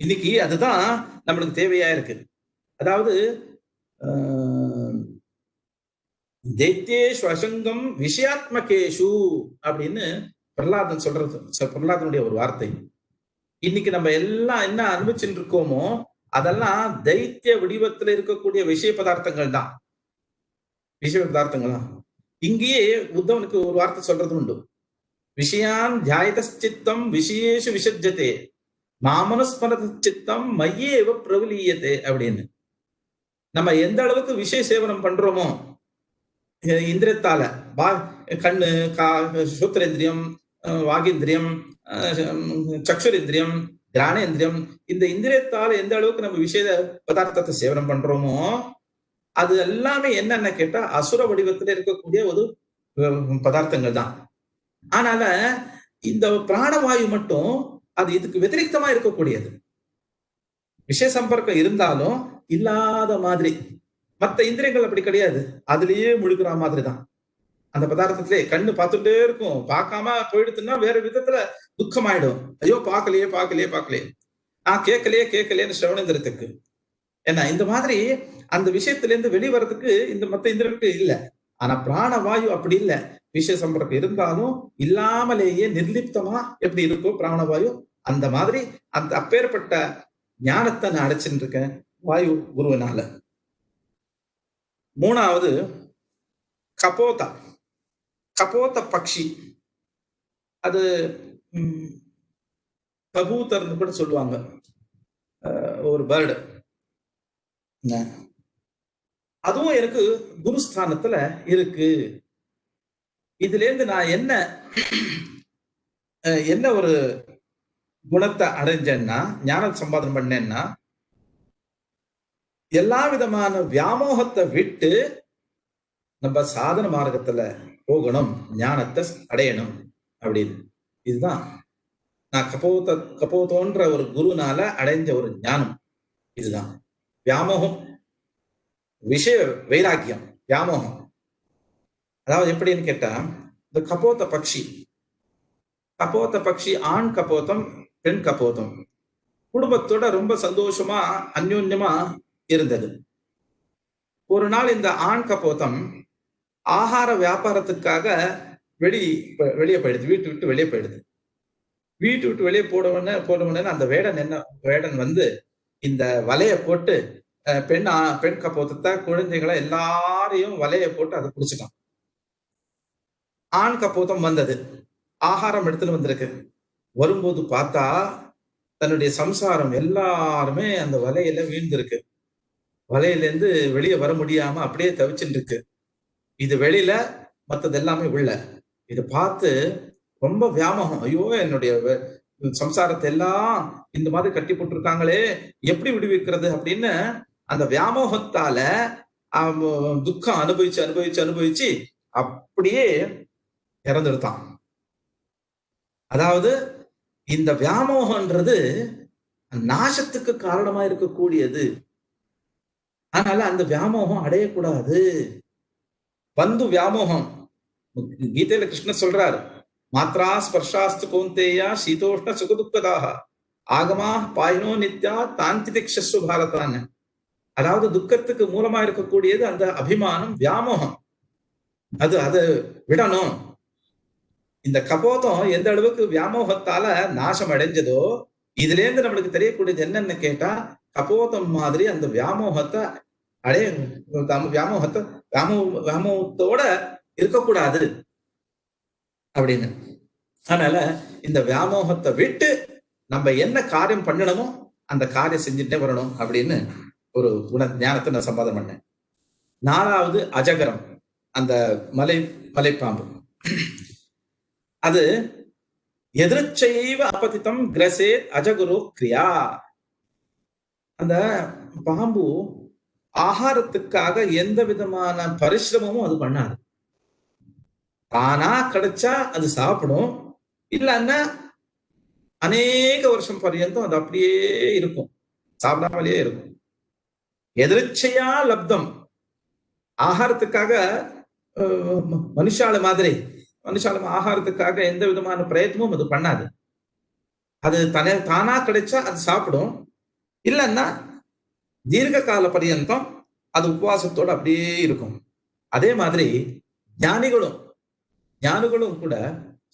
இன்னைக்கு அதுதான் நம்மளுக்கு தேவையா இருக்கு. அதாவது தைத்யேஷு அசங்கம் விஷயாத்மகேஷு அப்படின்னு பிரகலாதனுடைய ஒரு வார்த்தை. இன்னைக்கு நம்ம எல்லாம் என்ன அனுபவிச்சுட்டு இருக்கோமோ அதெல்லாம் தைத்திய வடிவத்துல இருக்கக்கூடிய விஷய பதார்த்தங்கள் தான். இங்கேயே உத்தவனுக்கு ஒரு வார்த்தை சொல்றது உண்டு. விஷயான் தியாயதச்சித்தம் விஷயேஷு விசஜ்ஜதே மாமனுஸ்மரத சித்தம் மையேவ பிரபலீயத்தே அப்படின்னு. நம்ம எந்த அளவுக்கு விஷய சேவனம் பண்றோமோ இந்திரியத்தால, கண்ணு, சூத்திரேந்திரியம், வாகேந்திரியம், சக்ஷுரேந்திரியம், கிராணேந்திரியம், இந்த இந்திரியத்தால எந்த அளவுக்கு நம்ம விஷய பதார்த்தத்தை சேவனம் பண்றோமோ அது எல்லாமே என்னன்னு கேட்டா அசுர வடிவத்துல இருக்கக்கூடிய ஒரு பதார்த்தங்கள் தான். ஆனால இந்த பிராணவாயு மட்டும் அது இதுக்கு வெதிரிக்தமா இருக்கக்கூடியது. விஷய சம்பர்க்கம் இருந்தாலும் இல்லாத மாதிரி. மற்ற இந்திரியங்கள் அப்படி கிடையாது, அதுலயே முழுகிற மாதிரி தான். அந்த பதார்த்தத்திலே கண்ணு பார்த்துட்டே இருக்கும், பார்க்காம போயிடுத்துன்னா வேற விதத்துல துக்கம் ஆயிடும். ஐயோ பார்க்கலையே பார்க்கலையே பார்க்கலையே, கேட்கலையே கேட்கலையேன்னு சிரவணேந்திரத்துக்கு. ஏன்னா இந்த மாதிரி அந்த விஷயத்துல இருந்து வெளிவரதுக்கு இந்த மத்த இந்திரனுக்கு இல்லை. ஆனா பிராணவாயு அப்படி இல்லை. விஷய சம்பர்க்கம் இருந்தாலும் இல்லாமலேயே நிர்லிப்தமா எப்படி இருக்கோ பிராணவாயு, அந்த மாதிரி அந்த அப்பேற்பட்ட ஞானத்தை நான் அடைச்சுட்டு இருக்கேன் வாயு குருவினால. மூணாவது கபோதா. கபோத பக்ஷி, அது கபூத்தர்னு கூட சொல்லுவாங்க, ஒரு பேர்டு. அதுவும் எனக்கு குருஸ்தானத்துல இருக்கு. இதுல இருந்து நான் என்ன ஒரு குணத்தை அடைஞ்சேன்னா, ஞான சம்பாதனம் பண்ணேன்னா, எல்லா விதமான வியாமோகத்தை விட்டு நம்ம சாதன மார்க்கத்துல போகணும், ஞானத்தை அடையணும் அப்படின்னு. இதுதான் நான் கபோதோன்ற ஒரு குருனால அடைஞ்ச ஒரு ஞானம். இதுதான் வியாமோகம், விஷய வைராக்கியம். வியாமோகம் அதாவது எப்படின்னு கேட்டா, இந்த கபோத பக்ஷி ஆண் கபோதம் பெண் கபோதம் குடும்பத்தோட ரொம்ப சந்தோஷமா அந்யோன்யமா இருந்தது. ஒரு நாள் இந்த ஆண் கபோதம் ஆகார வியாபாரத்துக்காக வெளியே போயிடுது, வீட்டு விட்டு வெளியே போயிடுது. வீட்டு விட்டு வெளியே போடுவன அந்த வேடன் வந்து இந்த வலையை போட்டு பெண் கபோதத்தை, குழந்தைகளை எல்லாரையும் வலையை போட்டு அதை பிடிச்சிட்டான். ஆண் கபோதம் வந்தது, ஆகாரம் எடுத்துட்டு வந்திருக்கு. வரும்போது பார்த்தா தன்னுடைய சம்சாரம் எல்லாருமே அந்த வலையில வீழ்ந்திருக்கு. வலையிலேருந்து வெளியே வர முடியாம அப்படியே தவிச்சுட்டு இருக்கு. இது வெளியில, மற்றது எல்லாமே உள்ள. இதை பார்த்து ரொம்ப வியாமோகம், ஐயோ என்னுடைய சம்சாரத்தை எல்லாம் இந்த மாதிரி கட்டி போட்டிருக்காங்களே, எப்படி விடுவிக்கிறது அப்படின்னு அந்த வியாமோகத்தால துக்கம் அனுபவிச்சு அப்படியே இறந்துடுத்தான். அதாவது இந்த வியாமோகன்றது நாசத்துக்கு காரணமா இருக்கக்கூடியது. அதனால அந்த வியாமோகம் அடையக்கூடாது. பந்து வியாமோகம் கீதையில கிருஷ்ணர் சொல்றாரு, மாத்ரா ஸ்பர்ஷாஸ்து கௌந்தேயா சீதோஷ்ண சுகதுக்கதாக ஆகமா பாயினோ நித்யா தாந்திதிக்ஷஸ்வ பாரதான்னு. அதாவது துக்கத்துக்கு மூலமா இருக்கக்கூடியது அந்த அபிமானம், வியாமோகம். அது விடணும். இந்த கபோதம் எந்த அளவுக்கு வியாமோகத்தால நாசம் அடைஞ்சதோ, இதுல இருந்து நம்மளுக்கு தெரியக்கூடியது என்னன்னு கேட்டா, கபோதம் மாதிரி அந்த வியாமோகத்தை வியாமோகத்தோட இருக்கக்கூடாது அப்படின்னு. அதனால இந்த வியாமோகத்தை விட்டு நம்ம என்ன காரியம் பண்ணணுமோ அந்த காரியம் செஞ்சுட்டே வரணும் அப்படின்னு ஒரு ஞானத்தை நான் சம்பாதம் பண்ணேன். நாலாவது அஜகரம், அந்த மலைப்பாம்பு. அது எதிர்ச்சைவ அப்பதித்தம் கிரசே அஜகுரு கிரியா. அந்த பாம்பு ஆகாரத்துக்காக எந்த விதமான பரிசிரமமும் அது பண்ணாது. தானா கிடைச்சா அது சாப்பிடும், இல்லைன்னா அநேக வருஷம் பர்யந்தம் அது அப்படியே இருக்கும், சாப்பிடாமலேயே இருக்கும். எதிர்ச்சையா லப்தம். ஆகாரத்துக்காக மனுஷால ஆகாரத்துக்காக எந்த விதமான பிரயத்னமும் அது பண்ணாது. அது தானா கிடைச்சா அது சாப்பிடும், இல்லைன்னா தீர்க்க கால பர்யந்தம் அது உபவாசத்தோட அப்படியே இருக்கும். அதே மாதிரி ஞானிகளும் கூட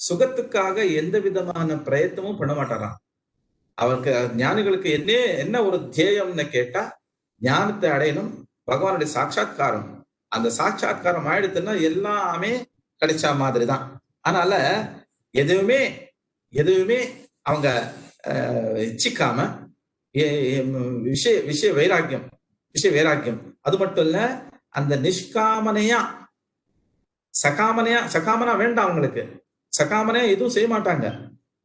சுகத்துக்காக எந்த விதமான பிரயத்தனமும் பண்ண மாட்டாராம். அவருக்கு ஞானிகளுக்கு என்ன ஒரு தியேயம்னு கேட்டா, ஞானத்தை அடையணும், பகவானுடைய சாட்சாத்காரம். அந்த சாட்சாத்காரம் ஆயிடுத்துன்னா எல்லாமே கிடைச்ச மாதிரி தான். அதனால எதுவுமே அவங்க இச்சிக்காம விஷய வைராக்கியம். அது மட்டும் இல்ல, அந்த நிஷ்காமனையா சகாமனா வேண்டாம் அவங்களுக்கு. சகாமனையா எதுவும் செய்ய மாட்டாங்க,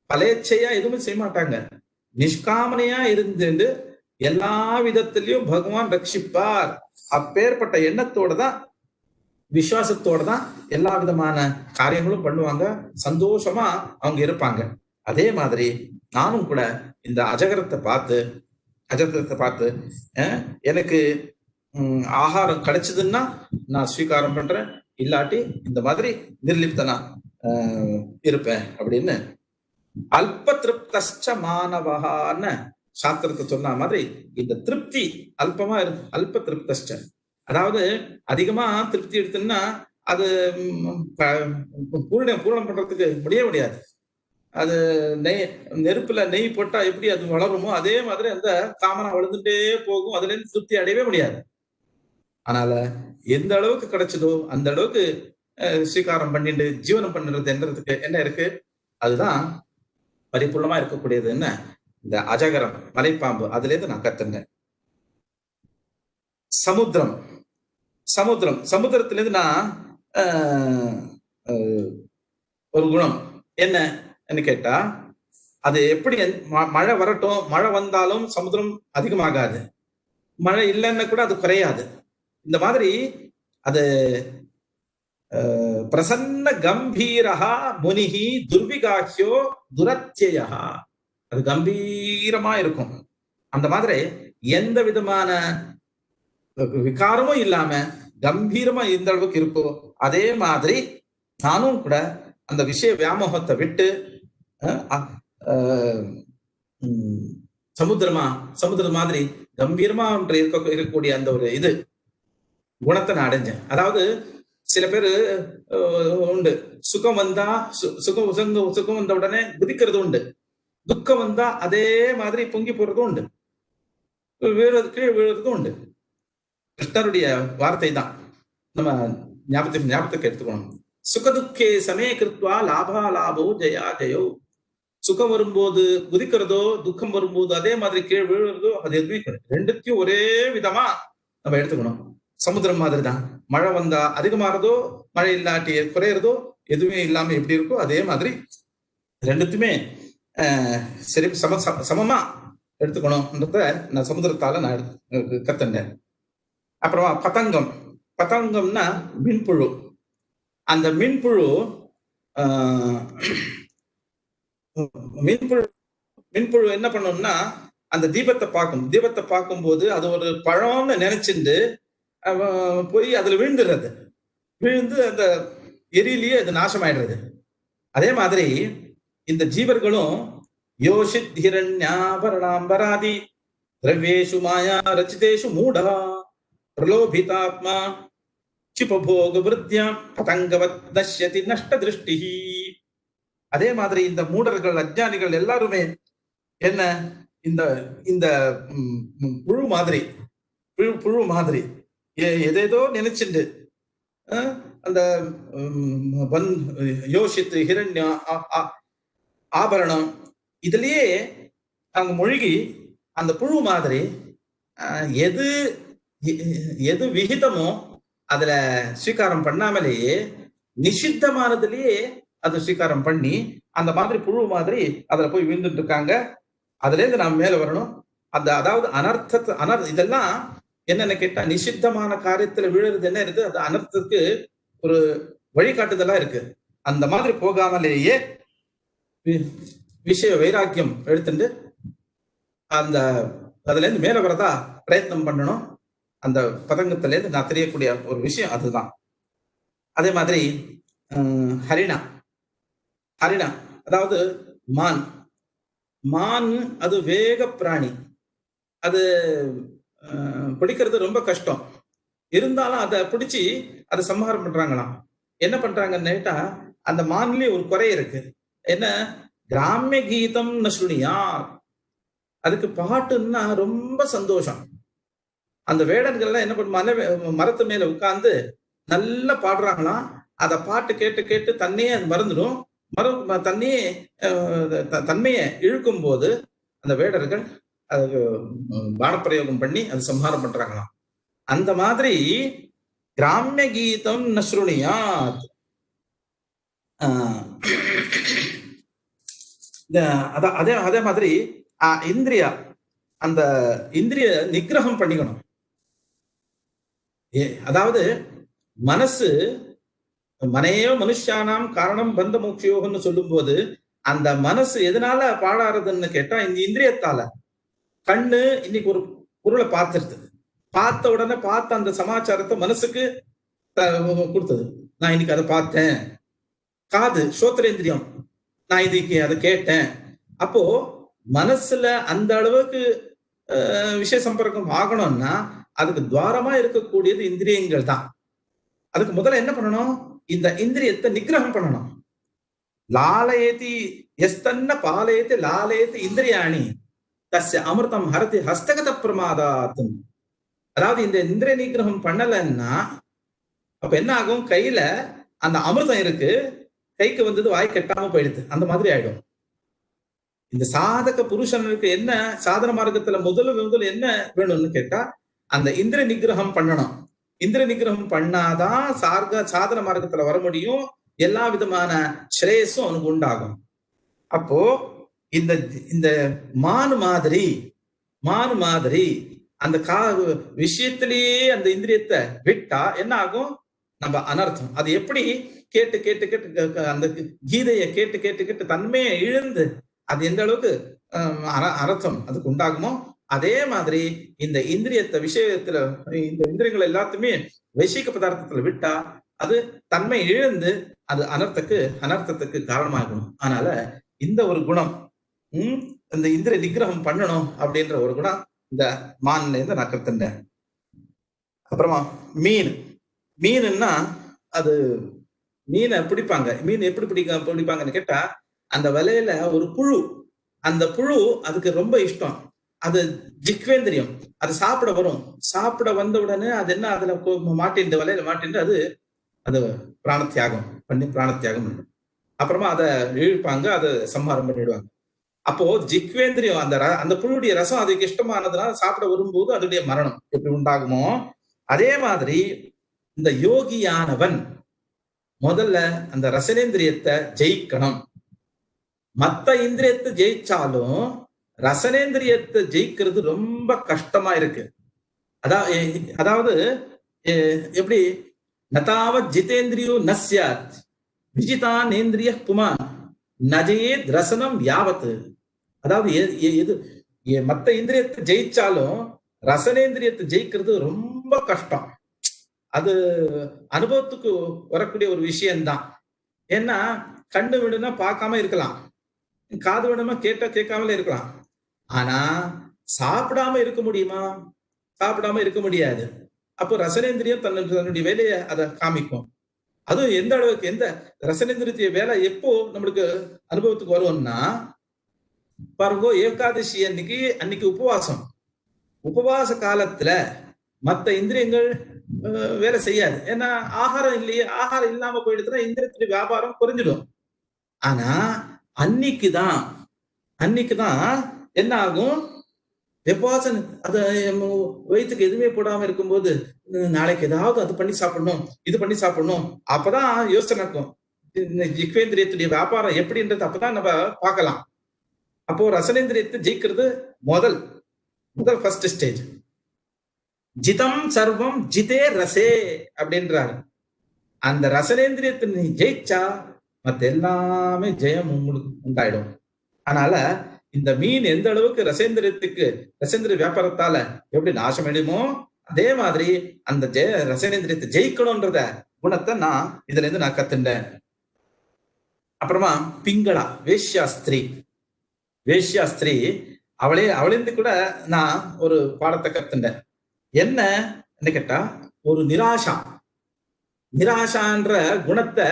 பலேச்சையா எதுவுமே செய்ய மாட்டாங்க. நிஷ்காமனையா இருந்து எல்லா விதத்திலையும் பகவான் ரட்சிப்பார், அப்பேற்பட்ட எண்ணத்தோட தான் விசுவாசத்தோட தான் எல்லா விதமான காரியங்களும் பண்ணுவாங்க, சந்தோஷமா அவங்க இருப்பாங்க. அதே மாதிரி நானும் கூட இந்த அஜகரத்தை பார்த்து எனக்கு ஆகாரம் கிடைச்சதுன்னா நான் ஸ்வீகாரம் பண்றேன், இல்லாட்டி இந்த மாதிரி நிர்லிப்தனா இருப்பேன் அப்படின்னு அல்ப திருப்தஸ்ச மானவகான்னு சாஸ்திரத்தை சொன்ன மாதிரி இந்த திருப்தி அல்பமா அல்ப திருப்தஸ்ச, அதாவது அதிகமா திருப்தி எடுத்துன்னா அது பூரணம் பண்றதுக்கு முடியாது. அது நெருப்புல நெய் போட்டா எப்படி அது வளருமோ அதே மாதிரி அந்த காமனா வளர்ந்துட்டே போகும், அதுல இருந்து திருப்தி அடையவே முடியாது. அதனால எந்த அளவுக்கு கிடைச்சதோ அந்த அளவுக்கு ஸ்வீகாரம் பண்ணிட்டு ஜீவனம் பண்ணுறதுன்றதுக்கு என்ன இருக்கு, அதுதான் பரிபூர்ணமா இருக்கக்கூடியது. என்ன இந்த அஜகரம் மலைப்பாம்பு, அதுல இருந்து நான் கத்துனேன். சமுத்திரத்துல இருந்து நான் ஒரு குணம் என்ன கேட்டா, அது எப்படி மழை வரட்டும், மழை வந்தாலும் சமுத்திரம் அதிகமாகாது, மழை இல்லைன்னு கூட அது குறையாது. இந்த மாதிரி அது பிரசன்ன கம்பீரஹா முனிஹி துர்விகாஹ்யோ துரத்யயா, அது கம்பீரமா இருக்கும். அந்த மாதிரி எந்த விதமான விகாரமும் இல்லாம கம்பீரமா எந்த அளவுக்கு இருக்கோ அதே மாதிரி நானும் கூட அந்த விஷய வியாமோகத்தை விட்டு சமுத்திரம் மாதிரி கம்பீரமா இருக்கக்கூடிய அந்த ஒரு குணத்தை நான் அடைஞ்சேன். அதாவது சில பேரு உண்டு, சுகம் வந்தா சுகம் வந்த உடனே குதிக்கிறது உண்டு, துக்கம் வந்தா அதே மாதிரி பொங்கி போறதும் உண்டு, கீழே விழுறதும் உண்டு. கிருஷ்ணருடைய வார்த்தை தான் நம்ம ஞாபகத்துக்கு எடுத்துக்கணும். சுகதுக்கே சமே கிருத்வா லாபா லாபோ ஜெயா ஜெயோ. சுகம் வரும்போது குதிக்கிறதோ, துக்கம் வரும்போது அதே மாதிரி கீழே விழுறதோ, அது எதுவுமே கிடையாது. ரெண்டுத்தையும் ஒரே விதமா நம்ம எடுத்துக்கணும். சமுத்திரம் மாதிரி தான், மழை வந்தா அதிகமாறதோ மழை இல்லாட்டி குறையறதோ எதுவுமே இல்லாம எப்படி இருக்கோ அதே மாதிரி ரெண்டுத்துமே சரி சமமா எடுத்துக்கணும்ன்றத நான் சமுத்திரத்தால நான் கத்துட்டேன். அப்புறமா பதங்கம்னா மின்புழு. அந்த மின்புழு என்ன பண்ணணும்னா, அந்த தீபத்தை பார்க்கும்போது அது ஒரு பழம்னு நினைச்சிட்டு போய் அதுல விழுந்து அந்த எரியிலேயே அது நாசமாயிடுறது. அதே மாதிரி இந்த ஜீவர்களும் யோஷித் ஹிரண்யாபரணாம்பராதி திரவ்யேஷு மாயா ரச்சிதேஷு மூடா பிரலோபிதாத்மா சிபபோக விருத்தியா பதங்கவத் நஷ்யதி நஷ்ட திருஷ்டி. அதே மாதிரி இந்த மூடர்கள் அஜ்ஞானிகள் எல்லாருமே என்ன இந்த புழு மாதிரி எதேதோ நினைச்சுண்டு அந்த யோசித்து ஹிரண்யா ஆபரணம் இதுலயே அவங்க மூழ்கி அந்த புழு மாதிரி எது விகிதமோ அதுல ஸ்வீகாரம் பண்ணாமலேயே நிஷித்தமானதுலயே அதை ஸ்வீகாரம் பண்ணி அந்த மாதிரி புழு மாதிரி அதுல போய் விழுந்துட்டு இருக்காங்க. அதுல இருந்து நாம் மேல வரணும். அதாவது இதெல்லாம் என்னன்னு கேட்டா, நிஷித்தமான காரியத்துல விழுறது என்ன இருக்கு, அது அனர்த்தத்துக்கு ஒரு வழிகாட்டுதலா இருக்கு. அந்த மாதிரி போகாமலேயே விஷய வைராக்கியம் எடுத்துட்டு அதுல இருந்து மேல வரதா பிரயத்னம் பண்ணணும். அந்த பதங்கத்துல இருந்து நான் தெரியக்கூடிய ஒரு விஷயம் அதுதான். அதே மாதிரி ஹரிணா அதாவது மான் அது வேக பிராணி. அது பிடிக்கிறது ரொம்ப கஷ்டம். இருந்தாலும் அதை பிடிச்சி அதை சம்ஹாரம் பண்றாங்களாம். என்ன பண்றாங்கன்னு கேட்டா, அந்த மான்லயே ஒரு குறை இருக்கு. என்ன, கிராமிய கீதம் நசுனியா, அதுக்கு பாட்டுன்னா ரொம்ப சந்தோஷம். அந்த வேடர்கள்லாம் என்ன பண்ண, மரத்து மேல உட்கார்ந்து நல்லா பாடுறாங்களாம். அதை பாட்டு கேட்டு கேட்டு தன்னையே அது மறந்துடும். தன்மையை இழுக்கும் போது அந்த வேடர்கள் அதுக்கு பானப்பிரயோகம் பண்ணி அது சம்ஹாரம் பண்றாங்களாம். அந்த மாதிரி கிராமிய கீதம் நஸ்ருணியாத், அதே மாதிரி அந்த இந்திரிய நிகிரகம் பண்ணிக்கணும். அதாவது மனசு மனையோ மனுஷானாம் காரணம் பந்த மோட்சயோகம்னு சொல்லும் போது அந்த மனசு எதனால பாழாறதுன்னு கேட்டா இந்த இந்திரியத்தால. கண்ணு இன்னைக்கு ஒரு பொருளை பார்த்துருது, பார்த்த உடனே பார்த்த அந்த சமாச்சாரத்தை மனசுக்கு கொடுத்தது, நான் இன்னைக்கு அதை பார்த்தேன். காது சோத்திரேந்திரியம், நான் இதுக்கு அதை கேட்டேன். அப்போ மனசுல அந்த அளவுக்கு விஷய சம்பர்க்கம் ஆகணும்னா அதுக்கு துவாரமா இருக்கக்கூடியது இந்திரியங்கள் தான். அதுக்கு முதல்ல என்ன பண்ணணும், இந்த இந்திரியத்தை நிகிரகம் பண்ணணும். லாலயேதி எஸ்தன்ன பாலயேதி லாலயேதி இந்திரியாணி தஸ்ய அமிர்தம் ஹரதி ஹஸ்தகத பிரமாதாத்தும். அதாவது இந்த இந்திரிய நிகிரகம் பண்ணலன்னா அப்ப என்ன ஆகும், கையில அந்த அமிர்தம் இருக்கு, கைக்கு வந்தது வாய் கெட்டாம போயிடுது, அந்த மாதிரி ஆயிடும். இந்த சாதக புருஷனுக்கு என்ன சாதன மார்க்கத்துல முதல்ல என்ன வேணும்னு கேட்டா அந்த இந்திர நிகிரகம் பண்ணணும். இந்திர நிகிரகம் பண்ணாதான் சாதன மார்க்கத்துல வர முடியும், எல்லா விதமான ஸ்ரேயஸும் அவனுக்கு உண்டாகும். அப்போ இந்த இந்த மானு மாதிரி அந்த விஷயத்திலேயே அந்த இந்திரியத்தை விட்டா என்ன ஆகும், நம்ம அனர்த்தம். அது எப்படி கேட்டு கேட்டு கேட்டு அந்த கீதையை கேட்டு கேட்டு கேட்டு தன்மையை இழந்து அது எந்த அளவுக்கு அர்த்தம் அதுக்கு உண்டாகுமோ அதே மாதிரி இந்த இந்திரியத்தை விஷயத்துல இந்த இந்திரியங்கள் எல்லாத்தையுமே வைசிக பதார்த்தத்துல விட்டா அது தன்மை இழந்து அது அனர்த்தத்துக்கு காரணமாகணும். அதனால இந்த ஒரு குணம் இந்த இந்திரிய நிகிரகம் பண்ணணும் அப்படின்ற ஒரு குணம் இந்த மான்ல இருந்து நான் கத்துட்டேன். அப்புறமா மீனுன்னா அது மீனை பிடிப்பாங்க. மீன் எப்படி பிடிப்பாங்கன்னு கேட்டா அந்த வலையில ஒரு புழு, அந்த புழு அதுக்கு ரொம்ப இஷ்டம், அது ஜிக்வேந்திரியம், அது சாப்பிட வரும். சாப்பிட வந்த உடனே அது என்ன அதுல மாட்டிண்டு வலையில மாட்டிண்டு அது பிராணத்தியாகம் பண்ணும். அப்புறமா அதை இழுப்பாங்க, அதை சம்ஹாரம் பண்ணிடுவாங்க. அப்போ ஜிக்வேந்திரியம் அந்த புழுடைய ரசம் அதுக்கு இஷ்டமானதுனால சாப்பிட வரும்போது அதனுடைய மரணம் எப்படி உண்டாகுமோ அதே மாதிரி இந்த யோகியானவன் முதல்ல அந்த ரசனேந்திரியத்தை ஜெயிக்கணும். மத்த இந்திரியத்தை ஜெயிச்சாலும் ரசனேந்திரியத்தை ஜெயிக்கிறது ரொம்ப கஷ்டமா இருக்கு. அதாவது எப்படி நதாவ ஜிதேந்திரியோ நஸ்யாத் விஜிதானேந்திரிய புமான் நஜேத் ரசனம் யாவத்து. அதாவது எது மத்த இந்திரியத்தை ஜெயிச்சாலும் ரசனேந்திரியத்தை ஜெயிக்கிறது ரொம்ப கஷ்டம். அது அனுபவத்துக்கு வரக்கூடிய ஒரு விஷயம்தான். ஏன்னா கண்ணு விடுனா பார்க்காம இருக்கலாம், காது விடுமா கேட்காமலே இருக்கலாம். ஆனா சாப்பிடாம இருக்க முடியுமா? சாப்பிடாம இருக்க முடியாது. அப்போ ரசனேந்திரியம் தன்னுடைய வேலையை அதை காமிக்கும். அதுவும் எந்த அளவுக்கு எந்த ரசனேந்திரிய வேலை எப்போ நம்மளுக்கு அனுபவத்துக்கு வரும்னா பாருங்க, ஏகாதசி அன்னைக்கு உபவாச காலத்துல மற்ற இந்திரியங்கள் வேலை செய்யாது. ஏன்னா ஆகாரம் இல்லையே, ஆகாரம் இல்லாம போயிடுச்சுன்னா இந்திரியத்துடைய வியாபாரம் குறைஞ்சிடும். ஆனா அன்னைக்குதான் என்ன ஆகும், உபவாசம் அது வயிற்றுக்கு எதுவுமே போடாம இருக்கும்போது நாளைக்கு ஏதாவது அது பண்ணி சாப்பிடணும், இது பண்ணி சாப்பிடணும், அப்பதான் யோசனை இருக்கும். ஜிக்வேந்திரியத்துடைய வியாபாரம் எப்படின்றது அப்பதான் நம்ம பார்க்கலாம். அப்போ ரசனேந்திரியத்தை ஜெயிக்கிறது முதல் ஃபர்ஸ்ட் ஸ்டேஜ். ஜிதம் சர்வம் ஜிதே ரசே அப்படின்றாரு. அந்த ரசனேந்திரியத்தை நீ ஜெயிச்சா மத்த எல்லாமே ஜெயம் உங்களுக்கு உண்டாயிடும். அதனால இந்த மீன் எந்த அளவுக்கு ரசேந்திரிய வியாபாரத்தால எப்படி நாசம் அடையுமோ அதே மாதிரி அந்த ரசனேந்திரியத்தை ஜெயிக்கணும்ன்றத குணத்தை நான் இதுல இருந்து நான் கத்துட்டேன். அப்புறமா பிங்களா வேஷ்யாஸ்திரி அவளிருந்து கூட நான் ஒரு பாடத்தை கத்துட்டேன். என்ன கேட்டா ஒரு நிராசான்ற குணத்தை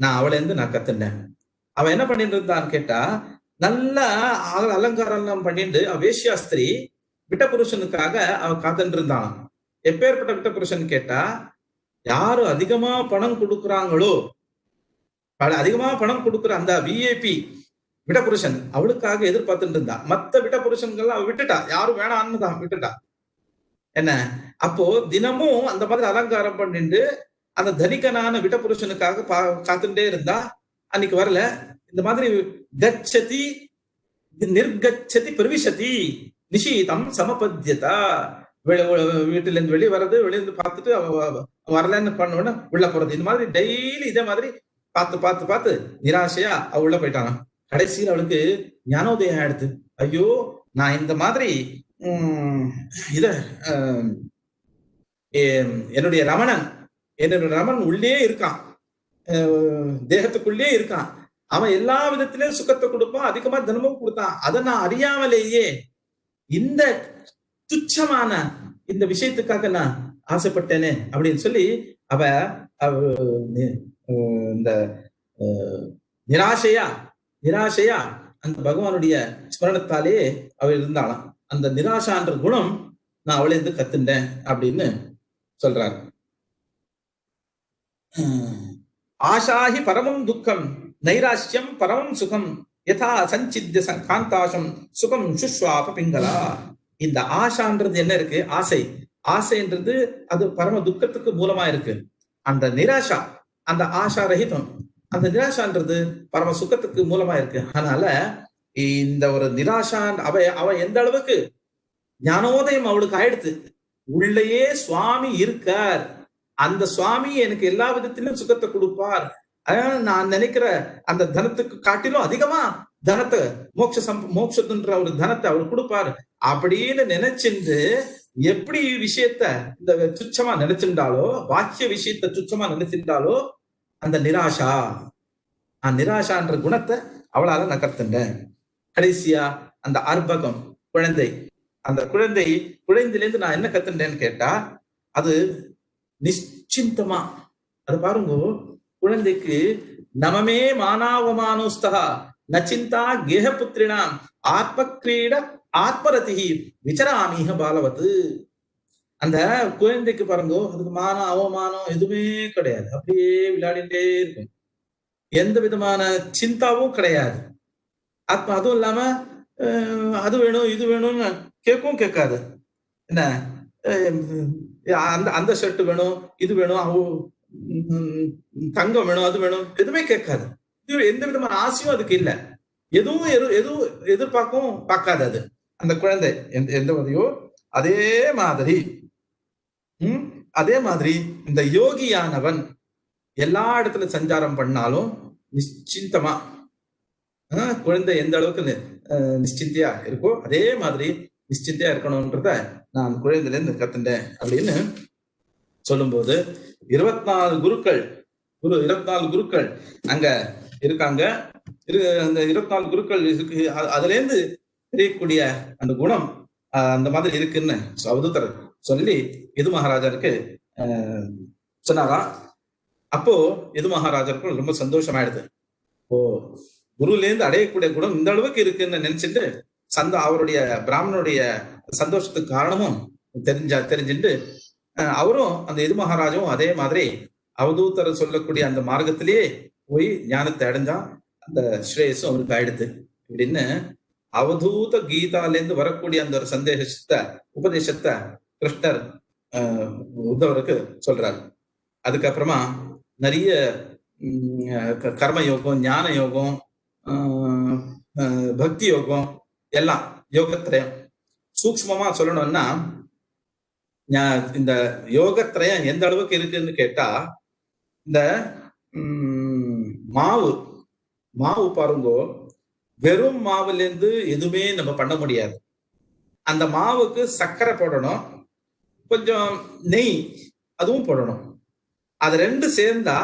நான் அவளிருந்து நான் கத்துட்டேன். அவ என்ன பண்ணிட்டு இருந்தான்னு கேட்டா நல்லா அலங்காரம் பண்ணிட்டு வேஷ்யாஸ்திரி விட்ட புருஷனுக்காக அவ காத்துட்டு இருந்தான். எப்பேற்பட்ட விட்ட புருஷன் கேட்டா யாரு அதிகமா பணம் கொடுக்குறாங்களோ அதிகமா பணம் கொடுக்குற அந்த விஐபி விட புருஷன் அவளுக்காக எதிர்பார்த்துட்டு இருந்தா. மத்த விட புருஷன்கள் அவ விட்டுட்டா, யாரும் வேணான்னு தான் விட்டுட்டா. என்ன அப்போ தினமும் அந்த மாதிரி அலங்காரம் பண்ணிட்டு அந்த தனிகனான விட புருஷனுக்காக காத்துட்டே இருந்தா. அன்னைக்கு வரல. இந்த மாதிரி கச்சதி நிர்கச்சதி பிரவிசதி நிஷீதம் சமபத்யதா வீட்டுல இருந்து வெளியே வர்றது, வெளியிருந்து பார்த்துட்டு வரலன்னு பண்ண உடனே உள்ள போறது, இந்த மாதிரி டெய்லி இதே மாதிரி பார்த்து பார்த்து பார்த்து நிராசையா அவ உள்ள போயிட்டாங்க. கடைசியில் அவளுக்கு ஞானோதயம் ஆயிடுது. ஐயோ, நான் இந்த மாதிரி இத என்னுடைய ரமணன் உள்ளே இருக்கான், தேகத்துக்குள்ளே இருக்கான். அவன் எல்லா விதத்திலும் சுகத்தை கொடுப்பான், அதிகமா தினமும் கொடுத்தான். அதை நான் அறியாமலேயே இந்த துச்சமான இந்த விஷயத்துக்காக நான் ஆசைப்பட்டேனே அப்படின்னு சொல்லி அவ இந்த நிராசையா அந்த பகவானுடைய ஸ்மரணத்தாலே அவள் இருந்தாளாம். அந்த நிராசான்ற குணம் நான் அவளை இருந்து கத்துண்டேன் அப்படின்னு சொல்றாரு. ஆஷாஹி பரமம் துக்கம் நைராஷ்யம் பரமம் சுகம் யதா சஞ்சித்ய காந்தாசம் சுகம் சுஷ்வாப பிங்களா. இந்த ஆஷான்றது என்ன இருக்கு? ஆசைன்றது அது பரம துக்கத்துக்கு மூலமா இருக்கு. அந்த நிராஷா, அந்த ஆஷா ரஹிதம், அந்த நிராஷான்றது பரம சுக்கத்துக்கு மூலமா இருக்கு. அதனால இந்த ஒரு நிராஷா அவ எந்த அளவுக்கு ஞானோதயம் அவளுக்கு ஆயிடுத்து, உள்ளேயே சுவாமி இருக்கார், அந்த சுவாமி எனக்கு எல்லா விதத்திலும் சுகத்தை கொடுப்பார், நான் நினைக்கிற அந்த தனத்துக்கு காட்டிலும் அதிகமா தனத்தை மோட்சத்துன்ற ஒரு தனத்தை அவர் கொடுப்பாரு அப்படின்னு நினைச்சிருந்து எப்படி விஷயத்த இந்த துச்சமா நினைச்சிருந்தாலோ, வாக்கிய விஷயத்த துச்சமா நினைச்சிருந்தாலோ, அந்த நிராஷான்ற குணத்தை அவளால நான் கத்துண்டேன். கடைசியா அந்த அர்பகம் குழந்தை, அந்த குழந்தையிலேருந்து நான் என்ன கத்துண்டேன்னு கேட்டா, அது நிச்சிந்தமா, அது பாருங்க, குழந்தைக்கு நமமே மானாவமானோஸ்தா நச்சிந்தா கேஹபுத்திரினாம் ஆத்மக்ரீட ஆத்மரதி விசராமீக பாலவத்து. அந்த குழந்தைக்கு பாருங்க, அதுக்கு மானம் அவமானம் எதுவுமே கிடையாது, அப்படியே விளையாடிட்டே இருக்கும், எந்த விதமான சிந்தாவும் கிடையாது. ஆத்மா அதுவும் இல்லாம அது வேணும் இது வேணும்னு கேட்காது. என்ன அந்த ஷர்ட் வேணும், இது வேணும், தங்கம் வேணும், அது வேணும், எதுவுமே கேட்காது. எந்த விதமான ஆசையும் அதுக்கு இல்லை, எதுவும் எதிர்பார்க்கவும் பார்க்காது அது அந்த குழந்தை. எந்த மாதிரியோ அதே மாதிரி இந்த யோகியானவன் எல்லா இடத்துல சஞ்சாரம் பண்ணாலும் நிச்சிந்தமா, குழந்தை எந்த அளவுக்கு நிச்சிந்தியா இருக்கோ அதே மாதிரி நிச்சிந்தியா இருக்கணும்ன்றத நான் அந்த குழந்தையில இருந்து கத்துட்டேன் அப்படின்னு சொல்லும்போது 24 குருக்கள் அங்க இருக்காங்க. அந்த 24 குருக்கள் இருக்கு, அதுல இருந்து தெரியக்கூடிய அந்த குணம் அந்த மாதிரி இருக்குன்னு அவதூதர் சொல்லி யது மகாராஜருக்கு சொன்னாரா. அப்போ யது மகாராஜருக்கு ரொம்ப சந்தோஷமாயிடுது. ஓ, குருல இருந்து அடையக்கூடிய குணம் இந்த அளவுக்கு இருக்குன்னு நினைச்சிட்டு அவருடைய பிராமணனுடைய சந்தோஷத்துக்கு காரணமும் தெரிஞ்சுட்டு அவரும் அந்த யது மகாராஜும் அதே மாதிரி அவதூதர் சொல்லக்கூடிய அந்த மார்க்கத்திலேயே போய் ஞானத்தை அடைஞ்சான். அந்த ஸ்ரேயஸும் அவருக்கு ஆயிடுது. இப்படின்னு அவதூத கீதாலேருந்து வரக்கூடிய அந்த ஒரு உபதேசத்தை கிருஷ்ணர் உத்தவருக்கு சொல்றாரு. அதுக்கப்புறமா நிறைய கர்ம யோகம், ஞான யோகம், பக்தி யோகம், எல்லாம் யோகத்திரயம் சூக்ஷ்மமா சொல்லணும்னா இந்த யோகத்திரயம் எந்த அளவுக்கு இருக்குன்னு கேட்டா, இந்த மாவு பாருங்கோ, வெறும் மாவுல இருந்து எதுவுமே நம்ம பண்ண முடியாது. அந்த மாவுக்கு சர்க்கரை போடணும், கொஞ்சம் நெய் அதுவும் போடணும். அது ரெண்டு சேர்ந்தா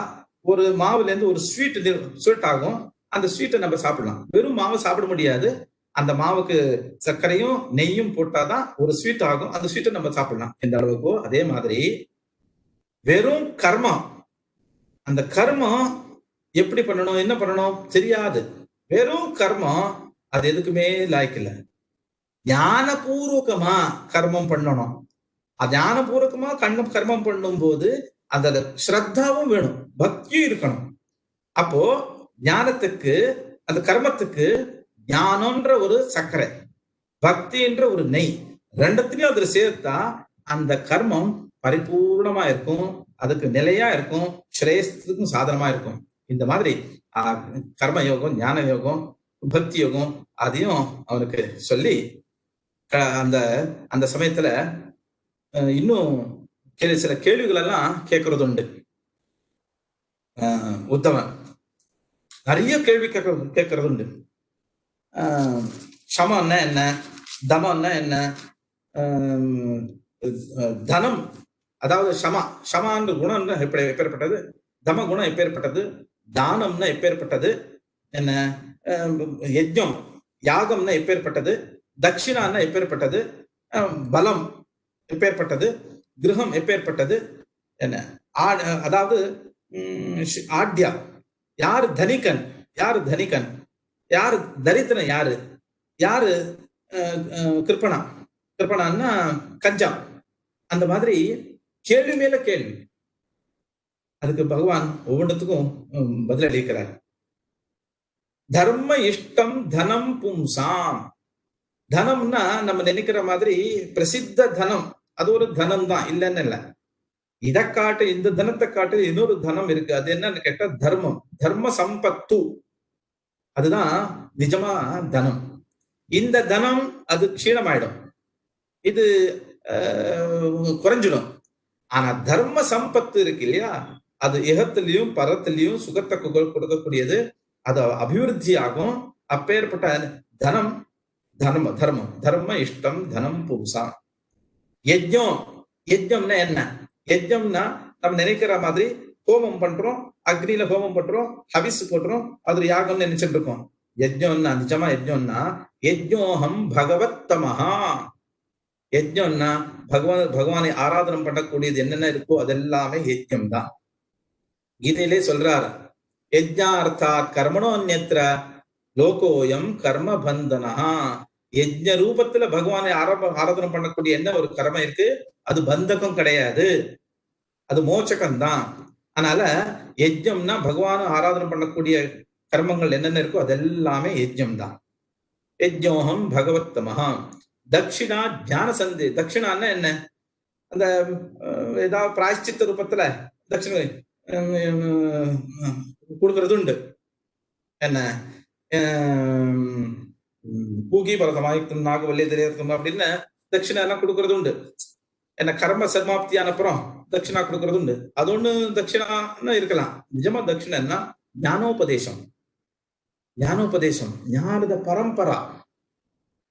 ஒரு மாவுல இருந்து ஒரு ஸ்வீட் ஆகும். அந்த ஸ்வீட்டை நம்ம சாப்பிடலாம். வெறும் மாவை சாப்பிட முடியாது, அந்த மாவுக்கு சர்க்கரையும் நெய்யும் போட்டாதான் ஒரு ஸ்வீட் ஆகும். அந்த ஸ்வீட்டை நம்ம சாப்பிடலாம். எந்த அளவுக்கோ அதே மாதிரி வெறும் கர்மம், அந்த கர்மம் எப்படி பண்ணணும், என்ன பண்ணணும் தெரியாது. வெறும் கர்மம் அது எதுக்குமே லாய்க்கில்லை. ஞானபூர்வகமா கர்மம் பண்ணணும். ஞானபூர்வகமா கர்மம் பண்ணும் போது அந்த ஸ்ரத்தாவும் வேணும், பக்தியும் இருக்கணும். அப்போ ஞானத்துக்கு, அந்த கர்மத்துக்கு ஞானம்ன்ற ஒரு சர்க்கரை, பக்தின்ற ஒரு நெய், ரெண்டத்திலையும் அதுல சேர்த்தா அந்த கர்மம் பரிபூர்ணமா இருக்கும், அதுக்கு நிலையா இருக்கும், ஸ்ரேயஸத்துக்கும் சாதனமா இருக்கும். இந்த மாதிரி கர்ம யோகம், ஞான யோகம், பக்தி யோகம் அதையும் அவனுக்கு சொல்லி அந்த சமயத்துல இன்னும் சில கேள்விகள் எல்லாம் கேட்கறது உண்டு. உத்தமன் நிறைய கேள்வி கேட்கறது உண்டு. சமம்னா என்ன, தமம்னா என்ன, தனம் அதாவது சமான்ற குணம் எப்பேற்பட்டது, தம குணம் எப்பேற்பட்டது, தானம்னா எப்பேற்பட்டது, என்ன யஜ்ஞம் யாகம்னா எப்பேற்பட்டது, தட்சிணான்னா எப்பேற்பட்டது, பலம் எப்பேற்பட்டது, கிரகம் எப்பேற்பட்டது, என்ன அதாவது ஆட்யா யாரு தனிகன், யாரு தனிகன், யாரு தரித்திரன், யாரு யாரு கிருப்பணான்னா கஞ்சா. அந்த மாதிரி கேள்வி மேல கேள்வி. அதுக்கு பகவான் ஒவ்வொன்றத்துக்கும் பதில் அளிக்கிறார். தர்ம இஷ்டம் தனம் பும்சாம். தனம்னா நம்ம நினைக்கிற மாதிரி பிரசித்த தனம், அது ஒரு தனம் தான், இல்லைன்னு இல்லை. இதை காட்டு, இந்த தனத்தை காட்டு இன்னொரு தனம் இருக்கு. அது என்னன்னு கேட்டா தர்மம், தர்ம சம்பத்து. அதுதான் நிஜமா தனம். இந்த தனம் அது க்ஷீணமாயிடும், இது குறைஞ்சிடும். ஆனா தர்ம சம்பத்து இருக்கு இல்லையா, அது இகத்திலையும் பரத்திலையும் சுகத்தை கொடுக்கக்கூடியது, அது அபிவிருத்தி ஆகும். அப்பேற்பட்ட தனம் தர்மம், தர்ம இஷ்டம் தனம் பும்சா. யஜ்ஞம்னா என்ன? யஜ்ஞம்னா நம்ம நினைக்கிற மாதிரி ஹோமம் பண்றோம், அக்னியில ஹோமம் பண்றோம், ஹவிஸ் போட்டுறோம், அது யாகம்னு நினைச்சிட்டு இருக்கோம். யஜ்ஞம்னா நிஜமா யஜ்ஞம்னா யஜ்ஞோஹம் பகவத்தமஹா. யஜ்ஞம்னா பகவானை ஆராதனம் பண்ணக்கூடியது என்னென்ன இருக்கோ அதெல்லாமே யஜ்ஞம் தான். கீதையிலே சொல்றாரு, யஜ்ஞார்த்தாத் கர்மணோன்யத்ர லோகோயம் கர்ம பந்தனா. யஜ்ஞ ரூபத்துல பகவானை ஆராதனம் பண்ணக்கூடிய என்ன ஒரு கர்மம் இருக்கு, அது பந்தகம் கிடையாது, அது மோட்சகம் தான். அதனால யஜ்ஞம்னா பகவானை ஆராதனம் பண்ணக்கூடிய கர்மங்கள் என்னென்ன இருக்கோ அதெல்லாமே யஜ்ஞம் தான். யஜ்ஞோஹம் பகவத்தமஹா. தட்சிணா ஞான சந்தே. தட்சிணான்னா என்ன? அந்த ஏதாவது பிராயஷ்சித்த ரூபத்துல தட்சிணை கொடுக்கறது உண்டு. என்ன பூகி பரதமாயிக்கும் நாகவல்லிய தெரியும் அப்படின்னு தட்சிணா எல்லாம் கொடுக்கறது உண்டு. என்ன கர்ம சமாப்தி அனுப்புறோம் தட்சிணா கொடுக்கறது உண்டு. அது ஒண்ணு தட்சிணான்னு இருக்கலாம். நிஜமா தட்சிணா ஞானோபதேசம், ஞானோபதேசம், ஞானத பரம்பரா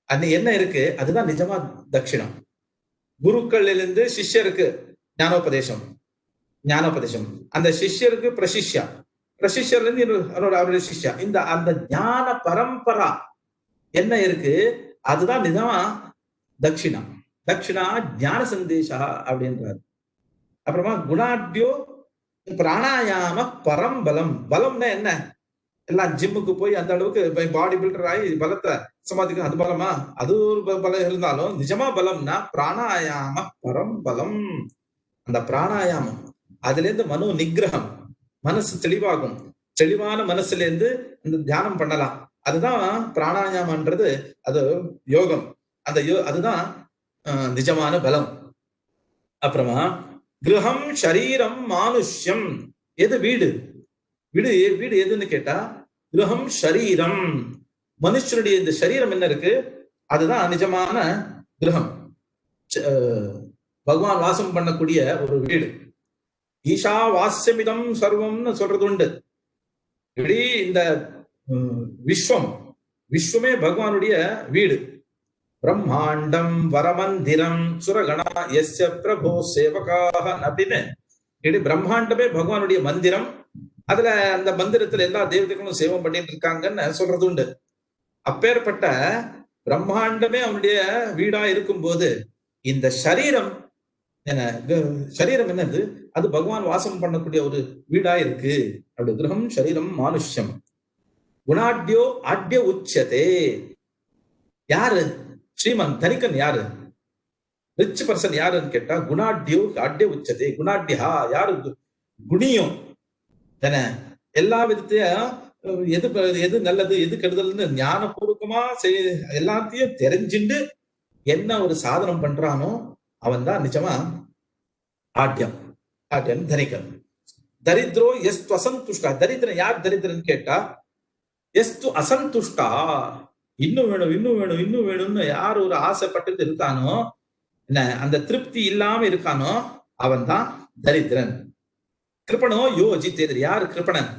அது என்ன இருக்கு, அதுதான் நிஜமா தட்சிணம். குருக்கள் இருந்து சிஷ்யருக்கு ஞானோபதேசம், அந்த சிஷ்யருக்கு பிரசிஷ்யா, பிரசிஷ்யர்ல இருந்து அவருடைய சிஷ்யா. இந்த அந்த ஞான பரம்பரா என்ன இருக்கு, அதுதான் நிஜமா தட்சிணா. தட்சிணா ஞான சந்தேஷா அப்படின்றாரு. அப்புறமா குணாட்யோ பிராணாயாம பரம்பலம். பலம்னா என்ன? எல்லாம் ஜிம்முக்கு போய் அந்த அளவுக்கு பாடி பில்டர் ஆகி பலத்தை சமாதிக்கும், அது பலமா? அது ஒரு பலம் இருந்தாலும் நிஜமா பலம்னா பிராணாயாம பரம்பலம். அந்த பிராணாயாமம், அதுல இருந்து மனோ நிகிரகம், மனசு தெளிவாகும். தெளிவான மனசுல இருந்து இந்த தியானம் பண்ணலாம். அதுதான் பிராணாயாமன்றது, அது யோகம். அந்த அதுதான் நிஜமான பலம். அப்புறமா கிரகம் ஷரீரம் மானுஷ்யம். எது வீடு? வீடு எதுன்னு கேட்டா கிரகம் ஷரீரம். மனுஷனுடைய இந்த சரீரம் என்ன இருக்கு, அதுதான் நிஜமான கிரகம். பகவான் வாசம் பண்ணக்கூடிய ஒரு வீடு. ஈஷா வாஸ்யமிதம் சர்வம்னு சொல்றது உண்டு. இப்படி இந்த விஸ்வமே பகவானுடைய வீடு. பிரம்மாண்டம் வரமந்திரம் சுரகணா யஸ்ய பிரபோ சேவகாக அப்படின்னு இப்படி பிரம்மாண்டமே பகவானுடைய மந்திரம். அதுல அந்த மந்திரத்துல எல்லா தேவதைகளும் சேவம் பண்ணிட்டு இருக்காங்கன்னு சொல்றது உண்டு. அப்பேற்பட்ட பிரம்மாண்டமே அவனுடைய வீடா இருக்கும்போது இந்த சரீரம் என்னது, அது பகவான் வாசம் பண்ணக்கூடிய ஒரு வீடா இருக்கு. அப்படி கிரகம் சரீரம் மானுஷ்யம். குணாட்யோ ஆட்ய உச்சதே. யாரு ஸ்ரீமன் தனிக்கன்? யாரு ரிச் பர்சன் யாருன்னு கேட்டா குணாட்யோ ஆட்ய உச்சதே. குணாட்யா யாரு? குணியும் தானே. எல்லா விதத்தையும் எது நல்லது எது கெடுதல்னு ஞானபூர்வமா எல்லாத்தையும் தெரிஞ்சுண்டு என்ன ஒரு சாதனம் பண்றானோ அவன் தான் நிஜமா ஆட்யம் தனிக்கன். தரித்ரோ எஸ்து அசந்துஷ்டா. தரித்திரன் யார் தரித்திரன் கேட்டா எஸ்து அசந்துஷ்டா. இன்னும் வேணும் இன்னும் வேணும்னு யார் ஒரு ஆசைப்பட்டு இருக்கானோ என்ன அந்த திருப்தி இல்லாம இருக்கானோ அவன் தான் தரித்திரன். கிருப்பனோ யோஜித்தேதர். யாரு கிருப்பணன்?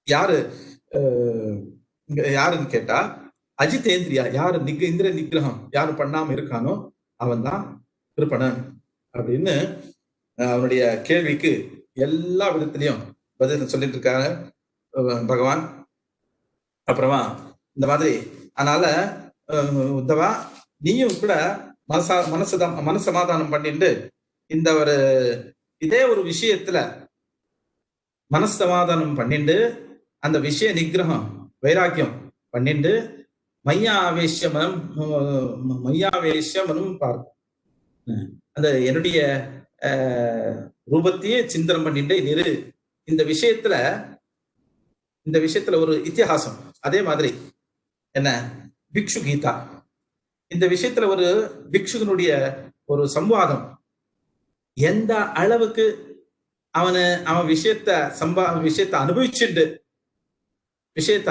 யாரு யாருன்னு கேட்டா அஜிதேந்திரியா. யாரு இந்திர நிகிரகம் யாரு பண்ணாம இருக்கானோ அவன் தான் கிருப்பணன் அப்படின்னு அவனுடைய கேள்விக்கு எல்லா விதத்திலையும் பதில் சொல்லிட்டு இருக்காரு பகவான். அப்புறமா இந்த மாதிரி அதனால உத்தவா நீயும் கூட மனசமாதானம் பண்ணிட்டு இந்த ஒரு இதே ஒரு விஷயத்துல மனசமாதானம் பண்ணிட்டு அந்த விஷய நிகிரகம் வைராக்கியம் பண்ணிட்டு மையாவேஷமனும் பார்க்கும் அந்த என்னுடைய ரூபத்தையே சிந்தனம் பண்ணிட்டு நிறு. இந்த விஷயத்துல ஒரு இத்திஹாசம். அதே மாதிரி என்ன பிக்ஷு கீதா, இந்த விஷயத்துல ஒரு பிக்ஷுகனுடைய ஒரு சம்வாதம். எந்த அளவுக்கு அவன் விஷயத்தை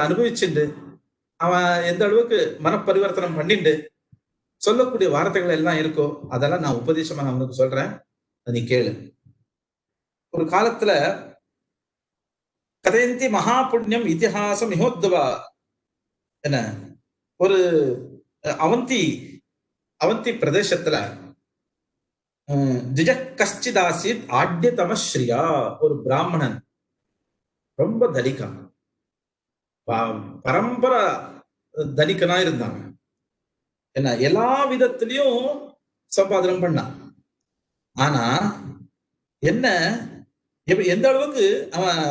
அனுபவிச்சுண்டு அவன் எந்த அளவுக்கு மனப்பரிவர்த்தனம் பண்ணிட்டு சொல்லக்கூடிய வார்த்தைகள் எல்லாம் இருக்கோ அதெல்லாம் நான் உபதேசமா நான் உனக்கு சொல்றேன், நீ கேளு. ஒரு காலத்துல கதையந்தி மகா புண்ணியம் இதிஹாசம் மிகோத்வா என்ன ஒரு அவந்தி பிரதேசத்துல கஷ்டிதாசித் ஆட்யதமஸ்ரீயா ஒரு பிராமணன், ரொம்ப தனிக்கன், பரம்பரை தனிக்கனா இருந்தாங்க. என்ன எல்லா விதத்திலையும் சம்பாதனம் பண்ணான். ஆனா என்ன எந்த அளவுக்கு அவன்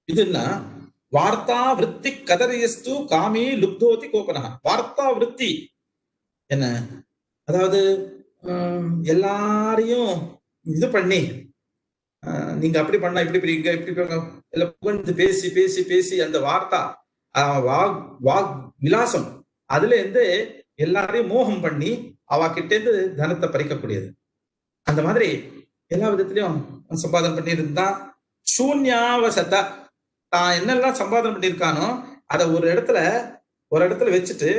இதுன்னா வார்த்தா விருத்தி கதரியஸ்து காமி லுப்தோதி கோபனா. வார்த்தா விருத்தி என்ன, அதாவது எல்லாரையும் இது பண்ணி நீங்க அப்படி பண்ணா இப்படி எல்லாம் புகழ்ந்து பேசி பேசி பேசி அந்த வார்த்தா வாக் விலாசம் அதுல இருந்து எல்லாரையும் மோகம் பண்ணி அவ கிட்ட இருந்து தனத்தை பறிக்கக்கூடியது. அந்த மாதிரி எல்லா விதத்திலையும் சம்பாதனம் பண்ணியிருந்தான். சூன்யாவசத்த தான் என்னெல்லாம் சம்பாதனம் பண்ணியிருக்கானோ அதை ஒரு இடத்துல வச்சுட்டு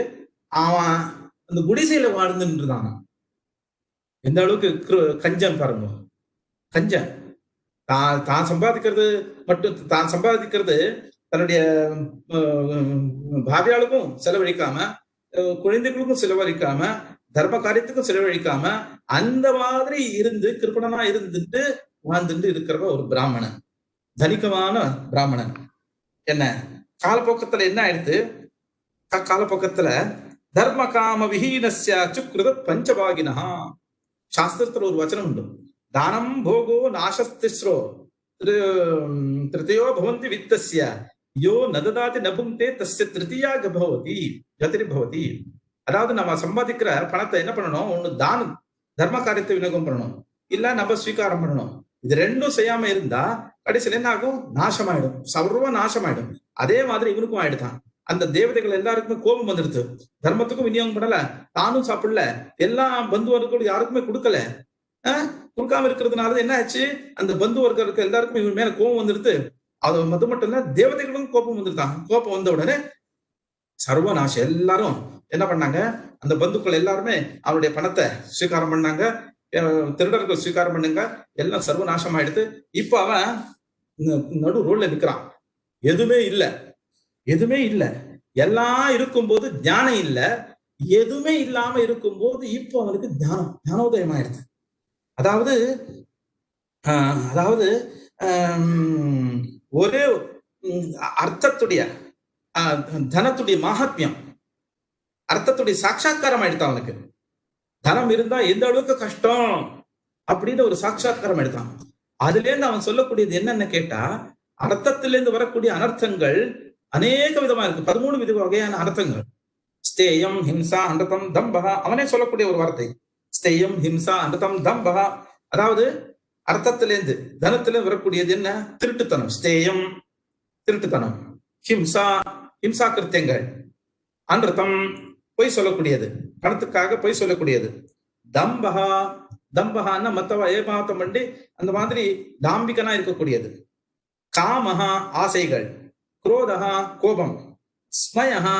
அவன் அந்த குடிசையில வாழ்ந்துட்டு இருந்தான். எந்த அளவுக்கு கஞ்சன் பாருங்க, கஞ்சன். தான் சம்பாதிக்கிறது தன்னுடைய பாவியாளுக்கும் செலவழிக்காம, குழந்தைகளுக்கும் செலவழிக்காம, தர்ம காரியத்துக்கும் செலவழிக்காம அந்த மாதிரி இருந்து கிருப்பணனா இருந்துட்டு வாழ்ந்துட்டு இருக்கிறவ ஒரு பிராமணன், தனிக்கமான பிராமணன். என்ன காலப்போக்கத்துல என்ன ஆயிடுது, காலப்போக்கத்துல தர்ம காம விஹீனஸ்ய சுக்ருத பஞ்சபாகினா. சாஸ்திரத்துல ஒரு வச்சனம் உண்டு, தானம் போகோ நாசஸ்திஸ்ரோ திருத்தையோ பவந்தி வித்தஸ்ய யோ நததாதி நபுங்கே தஸ்ய திருத்தியா கதிர்பவதி. அதாவது நம்ம சம்பாதிக்கிற பணத்தை என்ன பண்ணணும், ஒண்ணு தானம் தர்ம காரியத்தை விநியோகம் பண்ணணும், இல்ல நம்ம ஸ்வீகாரம் பண்ணணும். இது ரெண்டும் செய்யாம இருந்தா கடைசியில என்ன ஆகும், நாசமாயிடும், சர்வ நாசமாயிடும். அதே மாதிரி இவனுக்கும் ஆயிடுதான். அந்த தேவதைகள் எல்லாருக்குமே கோபம் வந்துடுது, தர்மத்துக்கும் விநியோகம் பண்ணல, தானும் சாப்பிடல, எல்லா பந்து வர்க்கங்களும் யாருக்குமே கொடுக்கல. கொடுக்காம இருக்கிறதுனால என்ன ஆச்சு, அந்த பந்து வர்க்கருக்கு எல்லாருக்குமே இவன் மேல கோபம் வந்துடுது. அது மட்டும் இல்ல, தேவதைகளும் கோபம் வந்துருதான். கோபம் வந்த உடனே சர்வநாசம். எல்லாரும் என்ன பண்ணாங்க, அந்த பந்துக்கள் எல்லாருமே அவருடைய பணத்தை ஸ்வீகாரம் பண்ணாங்க, திருடர்கள் ஸ்வீகாரம் பண்ணுங்க, எல்லாம் சர்வநாசம் ஆயிடுது. இப்ப அவன் நடு ரோட்ல நிக்கிறான், எதுவுமே இல்ல. எல்லாம் இருக்கும்போது ஞானம் இல்ல, எதுவுமே இல்லாம இருக்கும்போது இப்போ அவனுக்கு ஞானோதயம் ஆயிடுது. அதாவது ஒரே அர்த்தத்துடைய தனத்துடைய மகாத்மியம், அர்த்தத்துடைய சாட்சா்காரம் ஆயிடுத்தான் அவனுக்கு. தனம் இருந்தா எந்த அளவுக்கு கஷ்டம் அப்படின்னு ஒரு சாட்சா்காரம் எடுத்தான். அதுல இருந்து அவன் சொல்லக்கூடியது என்னன்னு கேட்டா, அர்த்தத்திலிருந்து வரக்கூடிய அனர்த்தங்கள் அநேக விதமா இருக்கு. 13 வகையான அர்த்தங்கள். ஸ்தேயம் ஹிம்சா அனர்த்தம் தம்பகா, அவனே சொல்லக்கூடிய ஒரு வார்த்தை, ஸ்தேயம் ஹிம்சா அனர்த்தம் தம்பகா. அதாவது அர்த்தத்திலேருந்து தனத்திலிருந்து வரக்கூடியது என்ன, திருட்டுத்தனம், ஸ்தேயம் திருட்டுத்தனம், ஹிம்சா கிருத்தியங்கள், அனர்த்தம் பொய் சொல்லக்கூடியது, பணத்துக்காக பொய் சொல்லக்கூடியது, தம்பகான்னா மத்தவ ஏமாத்தம் பண்ணி அந்த மாதிரி தாம்பிகனா இருக்கக்கூடியது, காமஹா ஆசைகள், குரோதஹா கோபம், ஸ்மயஹா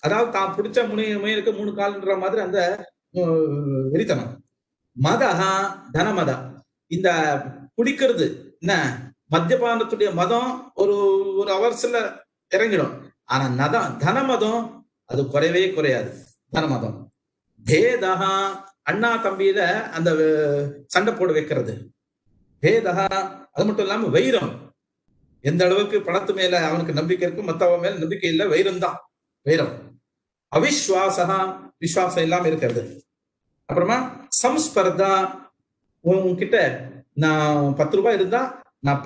அதாவது தான் பிடிச்ச முயலுக்கு 3 கால்ன்ற மாதிரி அந்த வெறித்தனம். மதஹா தனமத, இந்த குடிக்கிறது என்ன மத்தியபானத்துடைய மதம் ஒரு ஒரு அவர்ஸ்ல இறங்கிடும். ஆனா தனமதம் அது குறையவே குறையாது. தனமதம். பேதஹா, அண்ணா தம்பியில அந்த சண்டை போட வைக்கிறது. பேதஹா, அது மட்டும் இல்லாம வைரம், எந்த அளவுக்கு பணத்து மேல அவனுக்கு நம்பிக்கை இருக்கு, மத்தவன் மேல நம்பிக்கை இல்லை, வைரம் தான் வைரம். அவிஸ்வாசா, விசுவாசம் இல்லாம இருக்கிறது. அப்புறமா சம்ஸ்பர்தா, உன்கிட்ட நான் 10 ரூபாய் இருந்தா நான்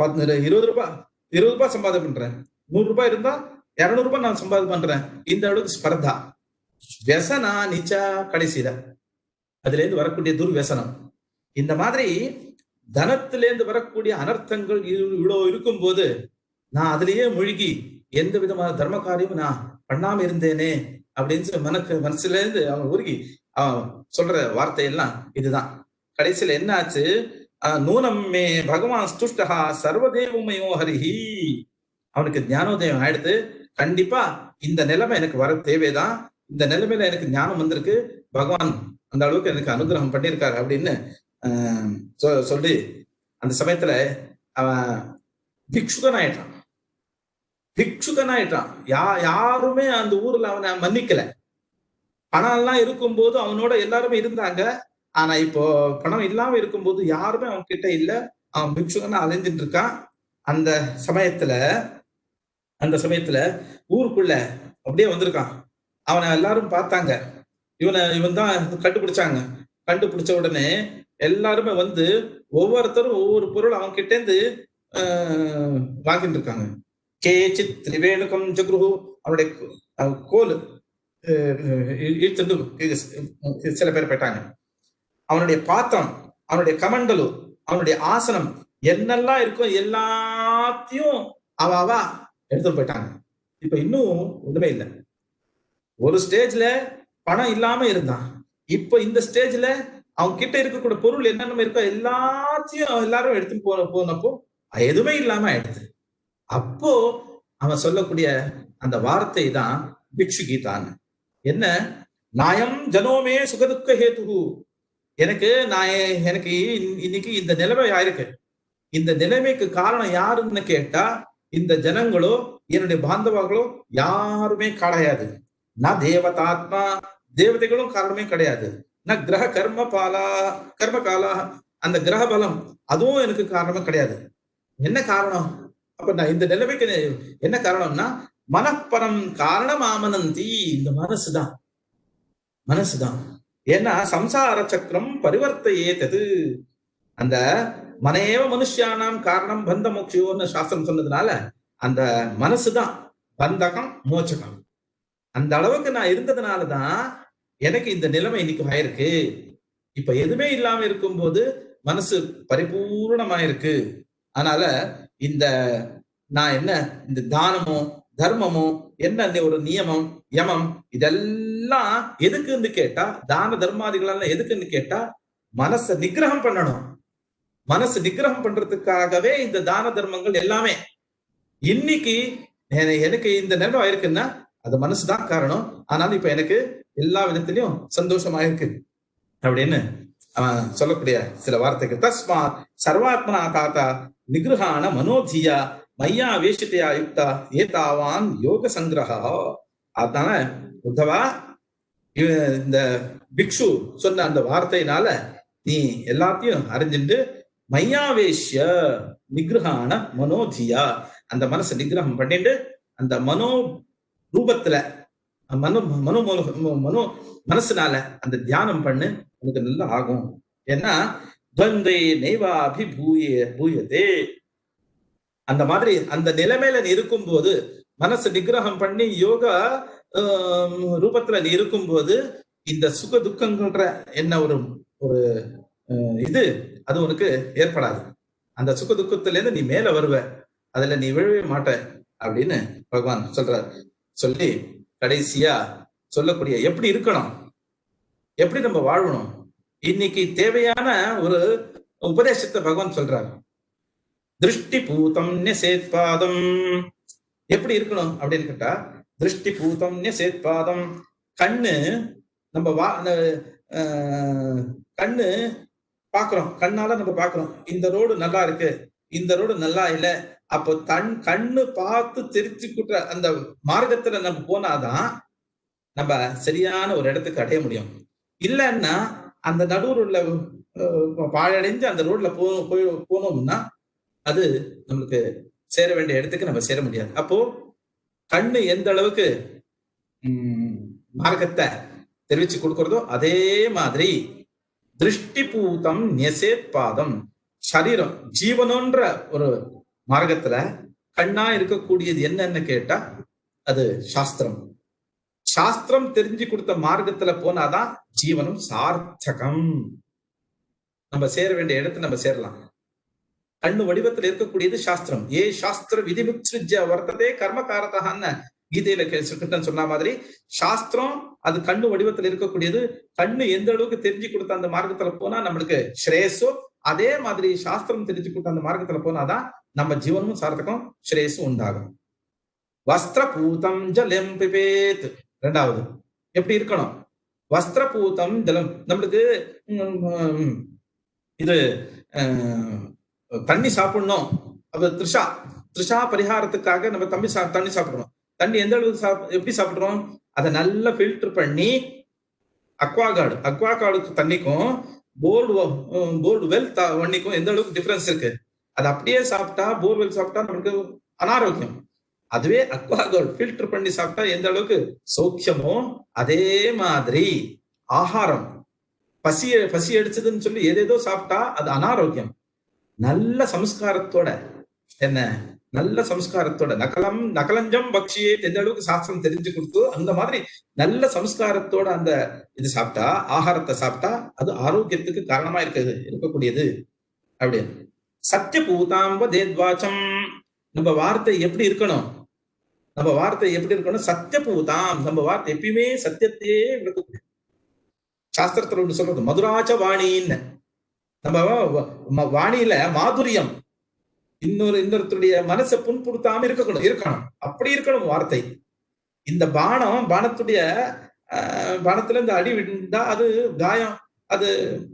20 ரூபாய் சம்பாதம் பண்றேன், 100 ரூபாய் இருந்தா 200 ரூபாய் நான் சம்பாதம் பண்றேன், இந்த அளவுக்கு ஸ்பர்தா. व्यसனா நிச்சா, கடைசியில அதுல இருந்து வரக்கூடிய துர்வசனம். இந்த மாதிரி தனத்திலேருந்து வரக்கூடிய அனர்த்தங்கள் இவ்வளவு இருக்கும் போது நான் அதுலயே மூழ்கி எந்த விதமான தர்ம காரியமும் நான் பண்ணாம இருந்தேனே அப்படின்னு மனசுல இருந்து அவன் உருகி அவன் சொல்ற வார்த்தையெல்லாம் இதுதான். கடைசியில என்ன ஆச்சு? நூனம் மே பகவான் ஸ்துஷ்டஹா சர்வதேவமயோ ஹரிஹி, அவனுக்கு ஞானோதயம் ஆயிடுது. கண்டிப்பா இந்த நிலைமை எனக்கு வர தேவைதான், இந்த நிலைமையில எனக்கு ஞானம் வந்திருக்கு, பகவான் அந்த அளவுக்கு எனக்கு அனுகிரகம் பண்ணியிருக்காரு அப்படின்னு சொல்லி அந்த சமயத்துல அவன் பிக்ஷுகனாயிட்டான். பிக்ஷுகனாயிட்டான். யாருமே அந்த ஊர்ல அவனை மன்னிக்கல. பணம் எல்லாம் இருக்கும்போது அவனோட எல்லாருமே இருந்தாங்க. ஆனா இப்போ பணம் இல்லாம இருக்கும்போது யாருமே அவன் கிட்ட இல்ல. அவன் பிக்ஷுகனா அலைஞ்சிட்டு இருக்கான். அந்த சமயத்துல ஊருக்குள்ள அப்படியே வந்திருக்கான். அவனை எல்லாரும் பார்த்தாங்க. இவன் தான் கண்டுபிடிச்சாங்க. கண்டுபிடிச்ச உடனே எல்லாருமே வந்து ஒவ்வொருத்தரும் ஒவ்வொரு பொருள் அவன் கிட்ட இருந்து வாங்கிட்டு இருக்காங்க. கேச்சித் திரிவேணுகம் ஜக்ருஹு, அவனுடைய கோல் சில பேர் போயிட்டாங்க. அவனுடைய பாத்திரம், அவனுடைய கமண்டலு, அவனுடைய ஆசனம், என்னெல்லாம் இருக்கும் எல்லாத்தையும் அவ எடுத்துட்டு போயிட்டாங்க. இப்ப இன்னும் ஒண்ணுமே இல்லை. ஒரு ஸ்டேஜ்ல பணம் இல்லாம இருந்தான். இப்ப இந்த ஸ்டேஜ்ல அவங்க கிட்ட இருக்கக்கூடிய பொருள் என்னென்ன இருக்கோ எல்லாத்தையும் எல்லாரும் எடுத்து போனப்போ எதுவுமே இல்லாம ஆயிடுது. அப்போ அவன் சொல்லக்கூடிய அந்த வார்த்தை தான் பிக்ஷு கீதான். என்ன? நாயம் ஜனோமே சுகதுக்க ஹேத்து, எனக்கு இன்னைக்கு இந்த நிலைமை ஆயிருக்கு. இந்த நிலைமைக்கு காரணம் யாருன்னு கேட்டா இந்த ஜனங்களோ என்னுடைய பாந்தவர்களோ யாருமே கிடையாது. நான் தேவதாத்மா, தேவதைகளும் காரணமே கிடையாது. நான் கிரக கர்ம காலா, அந்த கிரக பலம் அதுவும் எனக்கு காரணமே கிடையாது. என்ன காரணம்? அப்ப நான் இந்த நிலைமைக்கு என்ன காரணம்னா மனப்பரம் காரணம் ஆமனந்தி, இந்த மனசுதான். ஏன்னா சம்சார சக்கரம் பரிவர்த்தையே தது, அந்த மனேவ மனுஷியானாம் காரணம் பந்த மோட்சியோன்னு சாஸ்திரம் சொன்னதுனால அந்த மனசுதான் பந்தகம் மோட்சகம். அந்த அளவுக்கு நான் இருந்ததுனாலதான் எனக்கு இந்த நிலைமை இன்னைக்கு ஆயிருக்கு. இப்ப எதுவுமே இல்லாம இருக்கும்போது மனசு பரிபூர்ணமாயிருக்கு. அதனால நான் என்ன இந்த தானமோ தர்மமோ என்ன ஒரு நியமம் யமம் இதெல்லாம் எதுக்குன்னு கேட்டா, தான தர்மாதிகள் எல்லாம் எதுக்குன்னு கேட்டா மனசை நிகிரகம் பண்ணணும். மனசு நிகிரகம் பண்றதுக்காகவே இந்த தான தர்மங்கள் எல்லாமே. இன்னைக்கு எனக்கு இந்த நிலைமை ஆயிருக்குன்னா அது மனசுதான் காரணம். ஆனாலும் இப்ப எனக்கு எல்லா விதத்திலையும் சந்தோஷமா இருக்கு அப்படின்னு அவன் சொல்லக்கூடிய சில வார்த்தைகள். தஸ்மாத் சர்வாத்மனா தாத்தா நிகிரகான மனோதியா மையா வேஷித்தையா யுக்தா ஏதாவான் யோக சங்கிரகா. அதனால உத்தவா, இந்த பிக்ஷு சொன்ன அந்த வார்த்தையினால நீ எல்லாத்தையும் அறிஞ்சுட்டு மையாவேஷ்ய நிகிரகான மனோதியா, அந்த மனசை நிகிரகம் பண்ணிட்டு அந்த மனோ ரூபத்துல மனசுனால அந்த தியானம் பண்ணு, உனக்கு நல்லா ஆகும். ஏன்னா துவந்தை நெய்வா பூயதே, அந்த மாதிரி அந்த நிலைமையில நீ இருக்கும்போது மனசு நிகிரகம் பண்ணி யோகா ரூபத்துல நீ இருக்கும்போது இந்த சுக துக்கங்கள்ன்ற என்ன ஒரு அது உனக்கு ஏற்படாது. அந்த சுக துக்கத்துல இருந்து நீ மேல வருவ, அதுல நீ விழவே மாட்ட அப்படின்னு பகவான் சொல்றார். சொல்லி கடைசியா சொல்லக்கூடிய எப்படி இருக்கணும், எப்படி நம்ம வாழணும், இன்னைக்கு தேவையான ஒரு உபதேசத்தை பகவான் சொல்றாரு. திருஷ்டி பூதம் சேத்பாதம், எப்படி இருக்கணும் அப்படின்னு கேட்டா திருஷ்டி பூதம் சேத்பாதம், கண்ணு நம்ம கண்ணு பாக்குறோம், கண்ணால நம்ம பாக்குறோம் இந்த ரோடு நல்லா இருக்கு, இந்த ரோடு நல்லா இல்லை. அப்போ கண்ணு பார்த்து தெரிச்சு கூட்டுற அந்த மார்க்கத்துல நம்ம போனாதான் நம்ம சரியான ஒரு இடத்துக்கு அடைய முடியும். இல்லைன்னா அந்த நடுவில் உள்ள பாழடைஞ்சு அந்த ரோட்ல போனோம்னா அது நம்மளுக்கு சேர வேண்டிய இடத்துக்கு நம்ம சேர முடியாது. அப்போ கண்ணு எந்த அளவுக்கு மார்க்கத்தை தெரிவிச்சு கொடுக்கறதோ அதே மாதிரி திருஷ்டி பூதம் நெசேத் பாதம், சரீரம் ஜீவனோன்ற ஒரு மார்க்கத்துல கண்ணா இருக்கக்கூடியது என்னன்னு கேட்டா அது சாஸ்திரம். சாஸ்திரம் தெரிஞ்சு கொடுத்த மார்க்கத்துல போனாதான் ஜீவனம் சார்த்தகம். நம்ம சேர வேண்டிய இடத்துல நம்ம சேரலாம். கண்ணு வடிவத்தில் இருக்கக்கூடியது சாஸ்திரம். ஏ சாஸ்திர விதிமுத்ருஜ வர்த்ததே கர்மகாரதான்னு கீதையில கிருஷ்ணன் சொன்ன மாதிரி சாஸ்திரம் அது கண்ணு வடிவத்தில் இருக்கக்கூடியது. கண்ணு எந்த அளவுக்கு தெரிஞ்சு கொடுத்த அந்த மார்க்கத்துல போனா நம்மளுக்கு ஸ்ரேயஸோ, அதே மாதிரி சாஸ்திரம் தெரிஞ்சு கொடுத்த அந்த மார்க்கத்துல போனாதான் நம்ம ஜீவனமும் சார்த்தகம் ஸ்ரேயஸும் உண்டாகும். வஸ்திரபூதம் ஜலம் பிபேத். ரெண்டாவது எப்படி இருக்கணும்? வஸ்திரபூதம் ஜலம். நம்மளுக்கு இது தண்ணி சாப்பிடணும், அது திருஷா பரிகாரத்துக்காக நம்ம தண்ணி சாப்பிடணும். தண்ணி எந்த அளவுக்கு எப்படி சாப்பிடுறோம்? அதை நல்லா ஃபில்டர் பண்ணி அக்வாகார்டுக்கு தண்ணிக்கும் போர்வெல் தண்ணிக்கும் எந்த அளவுக்கு டிஃபரன்ஸ் இருக்கு. அது அப்படியே சாப்பிட்டா, போர்வெல் சாப்பிட்டா நமக்கு அனாரோக்கியம். அதுவே அக்வாகார்டு ஃபில்டர் பண்ணி சாப்பிட்டா எந்த அளவுக்கு சௌக்கியமோ அதே மாதிரி ஆகாரம் பசி அடிச்சதுன்னு சொல்லி ஏதேதோ சாப்பிட்டா அது அனாரோக்கியம். நல்ல சம்ஸ்காரத்தோட நல்ல சம்ஸ்காரத்தோட நகலஞ்சம் பக்ஷியே எந்த அளவுக்கு சாஸ்திரம் தெரிஞ்சு கொடுத்து அந்த மாதிரி நல்ல சம்ஸ்காரத்தோட அந்த இது சாப்பிட்டா, ஆகாரத்தை சாப்பிட்டா அது ஆரோக்கியத்துக்கு காரணமா இருக்கக்கூடியது அப்படின்னு. சத்திய பூதாம்ப தேத்வாச்சம். நம்ம வார்த்தை எப்படி இருக்கணும்? சத்திய பூதாம். நம்ம வார்த்தை எப்பயுமே சத்தியத்தையே விளக்கக்கூடிய. சாஸ்திரத்துல ஒன்று சொல்றது மதுராச்ச வாணின்னு. நம்ம வாணியில மாதுரியம், இன்னொருத்தருடைய மனசை புண்படுத்தாம இருக்கணும். அப்படி இருக்கணும் வார்த்தை. இந்த பானத்துல இந்த அடி விழுந்தா அது காயம், அது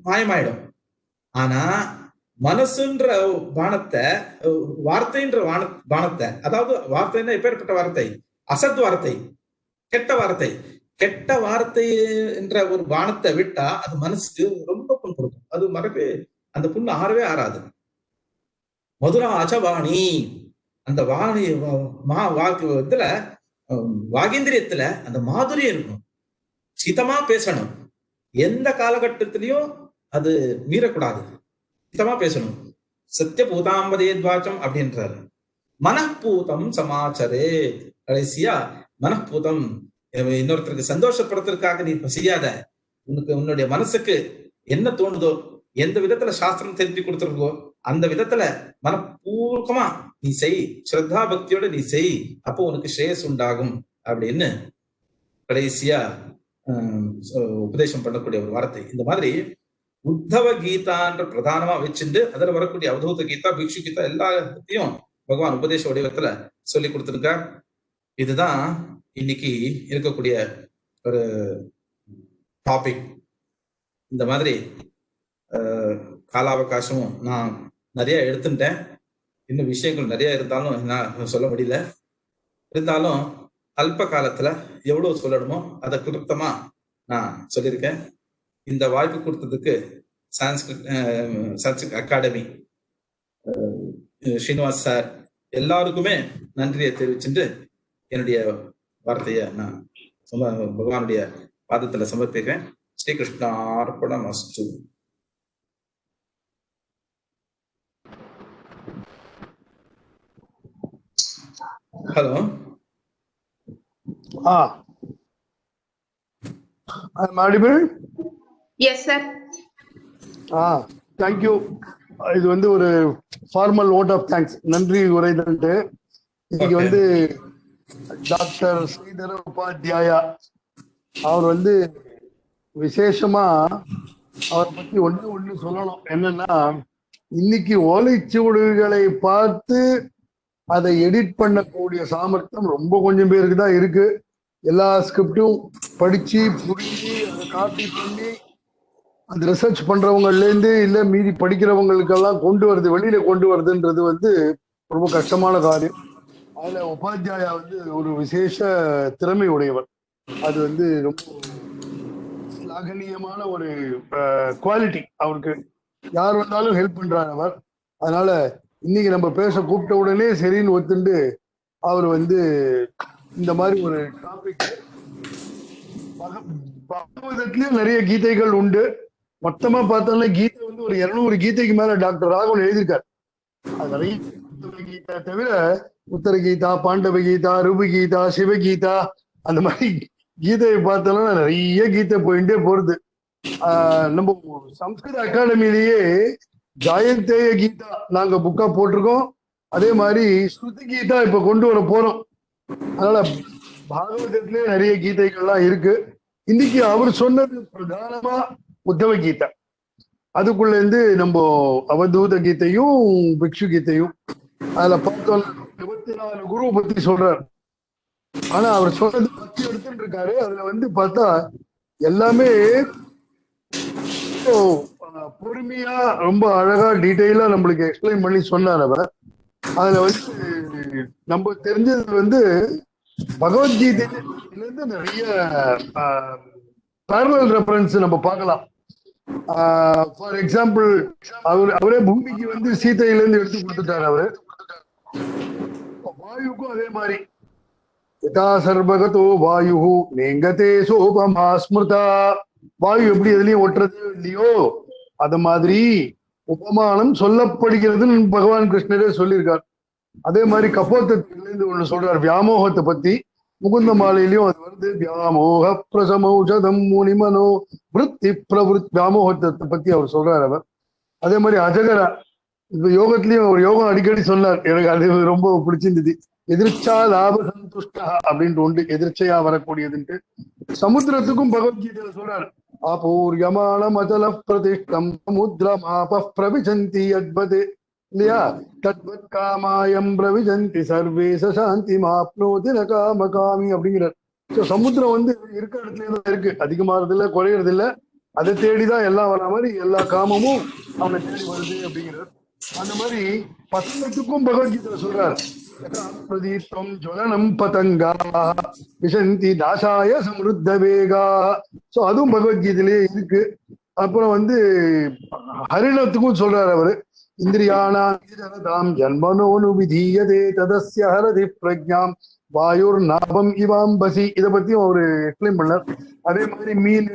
மாயமாயிடும். ஆனா மனசுன்ற பானத்தை, வார்த்தைன்ற பானத்தை, அதாவது வார்த்தைன்னா எப்பேற்பட்ட வார்த்தை? அசத் வார்த்தை, கெட்ட வார்த்தை என்ற ஒரு பானத்தை விட்டா அது மனசுக்கு ரொம்ப புண் கொடுக்கும். அது மறக்க அந்த புண்ணு ஆறவே ஆறாது. மதுராச்ச வாணி. அந்த வாணி இதுல வாகேந்திரியத்துல அந்த மாதுரியம் இருக்கும். சிதமா பேசணும். எந்த காலகட்டத்திலையும் அது மீறக்கூடாது. சித்தமா பேசணும். சத்திய பூதாம்பதேத்வாச்சம் அப்படின்றாரு. மனப்பூதம் சமாச்சரே. கடைசியா மனப்பூதம், இன்னொருத்தருக்கு சந்தோஷப்படுறதுக்காக நீ செய்யாத. உன்னுடைய மனசுக்கு என்ன தோணுதோ, எந்த விதத்துல சாஸ்திரம் தெரிஞ்சு கொடுத்துருக்கோ அந்த விதத்துல மனப்பூர்வமா நீ செய், ஸ்ரத்தா பக்தியோட நீ செய், அப்போ உனக்கு ஸ்ரேயஸ் உண்டாகும் அப்படின்னு கடைசியா உபதேசம் பண்ணக்கூடிய ஒரு வார்த்தை. இந்த மாதிரி உத்தவ கீதான்ற பிரதானமா வச்சுட்டு அதுல வரக்கூடிய அவதூத கீதா, பிக்ஷு கீதா எல்லாத்தையும் பகவான் உபதேச வடிவத்துல சொல்லி கொடுத்துருக்கார். இதுதான் இன்னைக்கு இருக்கக்கூடிய ஒரு டாபிக். இந்த மாதிரி காலாவகாசமும் நான் நிறைய எடுத்துட்டேன். இன்னும் விஷயங்கள் நிறைய இருந்தாலும் நான் சொல்ல முடியல. இருந்தாலும் அல்ப காலத்துல எவ்வளவு சொல்லணுமோ அதை கிருப்தமா நான் சொல்லியிருக்கேன். இந்த வாய்ப்பு கொடுத்ததுக்கு சன்ஸ்கிரிட் அகாடமி, ஸ்ரீனிவாஸ் சார் எல்லாருக்குமே நன்றியை தெரிவிச்சுட்டு என்னுடைய வார்த்தையை நான் பகவானுடைய பாதத்துல சமர்ப்பிக்கிறேன். ஸ்ரீகிருஷ்ணா அர்ப்பணம் அஸ்து. Hello. I'm audible? Yes, sir. Thank you. இது ஒரு ஃபார்மல் வோட் ஆஃப் தேங்க்ஸ், நன்றி உரைதல்ட்டு. இன்னைக்கு டாக்டர் ஸ்ரீதர உபாத்யாயா அவர் விசேஷமா அவரை பத்தி ஒண்ணு சொல்லணும். என்னன்னா, இன்னைக்கு ஓலைச்சுவடுகளை பார்த்து அதை எடிட் பண்ணக்கூடிய சாமர்த்தியம் ரொம்ப கொஞ்சம் பேருக்கு தான் இருக்கு. எல்லா ஸ்கிரிப்டும் படிச்சு புரிஞ்சு அதை காப்பி பண்ணி அந்த ரிசர்ச் பண்றவங்கல இருந்து இல்ல மீதி படிக்கிறவங்களுக்கெல்லாம் கொண்டு வருது, வெளியில கொண்டு வருதுன்றது வந்து ரொம்ப கஷ்டமான காரியம். அதுல உபாத்தியாயா வந்து ஒரு விசேஷ திறமை உடையவர். அது வந்து ரொம்ப ஸ்லாகனீயமான ஒரு குவாலிட்டி அவருக்கு. யார் வந்தாலும் ஹெல்ப் பண்றார் அவர். அதனால இன்னைக்கு நம்ம பேச கூப்பிட்ட உடனே சரின்னு ஒத்துண்டு அவர் வந்து இந்த மாதிரி ஒரு டாபிக். பாகவதத்திலயும் நிறைய கீதைகள் உண்டு. மொத்தமா பார்த்தோம்னா கீதை வந்து ஒரு 200 கீதைக்கு மேல டாக்டர் ராகவன் எழுதியிருக்காரு. அது நிறைய கீதா தவிர உத்தர கீதா, பாண்டவ கீதா, ரூப கீதா, சிவகீதா, அந்த மாதிரி கீதையை பார்த்தோம்னா நிறைய கீதை போயிட்டே போறது. நம்ம சம்ஸ்கிருத அகாடமிலேயே ஜாயந்தேய கீதா நாங்க புக்கா போட்டிருக்கோம். அதே மாதிரி ஸ்ருதி கீதா இப்ப கொண்டு வர போறோம். அதனால பாகவதத்திலே நிறைய கீதைகள்லாம் இருக்கு. இன்னைக்கு அவர் சொன்னது பிரதானமா உத்தவ கீதா. அதுக்குள்ள இருந்து நம்ம அவதூத கீதையும் பிக்ஷு கீதையும் அதுல பார்த்தோம். 24 குரு பத்தி சொல்றாரு. ஆனா அவர் சொன்னது 10 எடுத்துட்டு இருக்காரு. அதுல வந்து பார்த்தா எல்லாமே பொறுமையா ரொம்ப அழகா டீட்டெயிலா நம்மளுக்கு எக்ஸ்பிளைன் பண்ணி சொன்னார் அவர். அதுல வந்து நம்ம தெரிஞ்சது வந்து பகவத்கீதையில இருந்து நிறைய parallel ரெஃபரன்ஸ் நம்ம பார்க்கலாம். ஃபார் எக்ஸாம்பிள் அவரே பூமிக்கு வந்து சீதையில இருந்து எடுத்து கொடுத்துட்டாரு அவரு. வாயுக்கும் அதே மாதிரி யதா சர்வகதோ வாயு நேங்கதே சோபமா ஸ்மிருதா. வாயு எப்படி எதுலயும் ஒட்டுறது இல்லையோ அத மாதிரி உபமானம் சொல்லப்படுகிறதுன்னு பகவான் கிருஷ்ணரே சொல்லியிருக்கார். அதே மாதிரி கபோத்தத்திலிருந்து ஒண்ணு சொல்றார் வியாமோகத்தை பத்தி. முகுந்த மாலையிலயும் அது வருது. வியாமோக பிரசமௌஷதம் முனிமனோ விருத்தி பிரவருத். வியாமோகத்தை பத்தி அவர் சொல்றார் அவர். அதே மாதிரி அஜகரா இப்ப யோகத்திலயும் ஒரு யோகம் அடிக்கடி சொன்னார். எனக்கு அது ரொம்ப பிடிச்சிருந்தது. எதிர்ச்சா லாப சந்துஷ்டா அப்படின்ட்டு உண்டு, எதிர்ச்சையா வரக்கூடியதுன்ட்டு. சமுத்திரத்துக்கும் பகவத்கீதையில சொல்றார் ஆபூர்யமானம் அச்சல பிரதிஷ்டம் சமுத்திரம் ஆப பிரவிசந்தி அத்பது இல்லையா. தத்வத் காமாயம் பிரவிசந்தி சர்வேச சாந்தி மாப்னோதி ந காம காமி அப்படிங்கிறார். சமுத்திரம் வந்து இருக்க இடத்துல தான் இருக்கு, அதிகமாறது இல்ல, குறையறது இல்ல. அதை தேடிதான் எல்லாம் வர மாதிரி எல்லா காமமும் அவனை தேடி வருது அப்படிங்கிறார். அந்த மாதிரி பசங்கத்துக்கும் பகவத்கீதை சொல்றார் பிரதீப்தம் ஜுவலனம் பதங்கா விசந்தி தாசாய சம்ருத்த வேகா. சோ அதுவும் பகவத்கீதையிலேயே இருக்கு. அப்புறம் வந்து ஹரிணத்துக்கும் சொல்றாரு அவரு. இந்திரியாணாம் ஜன்மனோனு விதீயதே ததஸ்ய ஹரதி பிரஜாம் வாயுர் நாபம் இவாம்பசி. இதை பத்தியும் அவரு எக்ஸ்பிளைன் பண்ணார். அதே மாதிரி மீன்,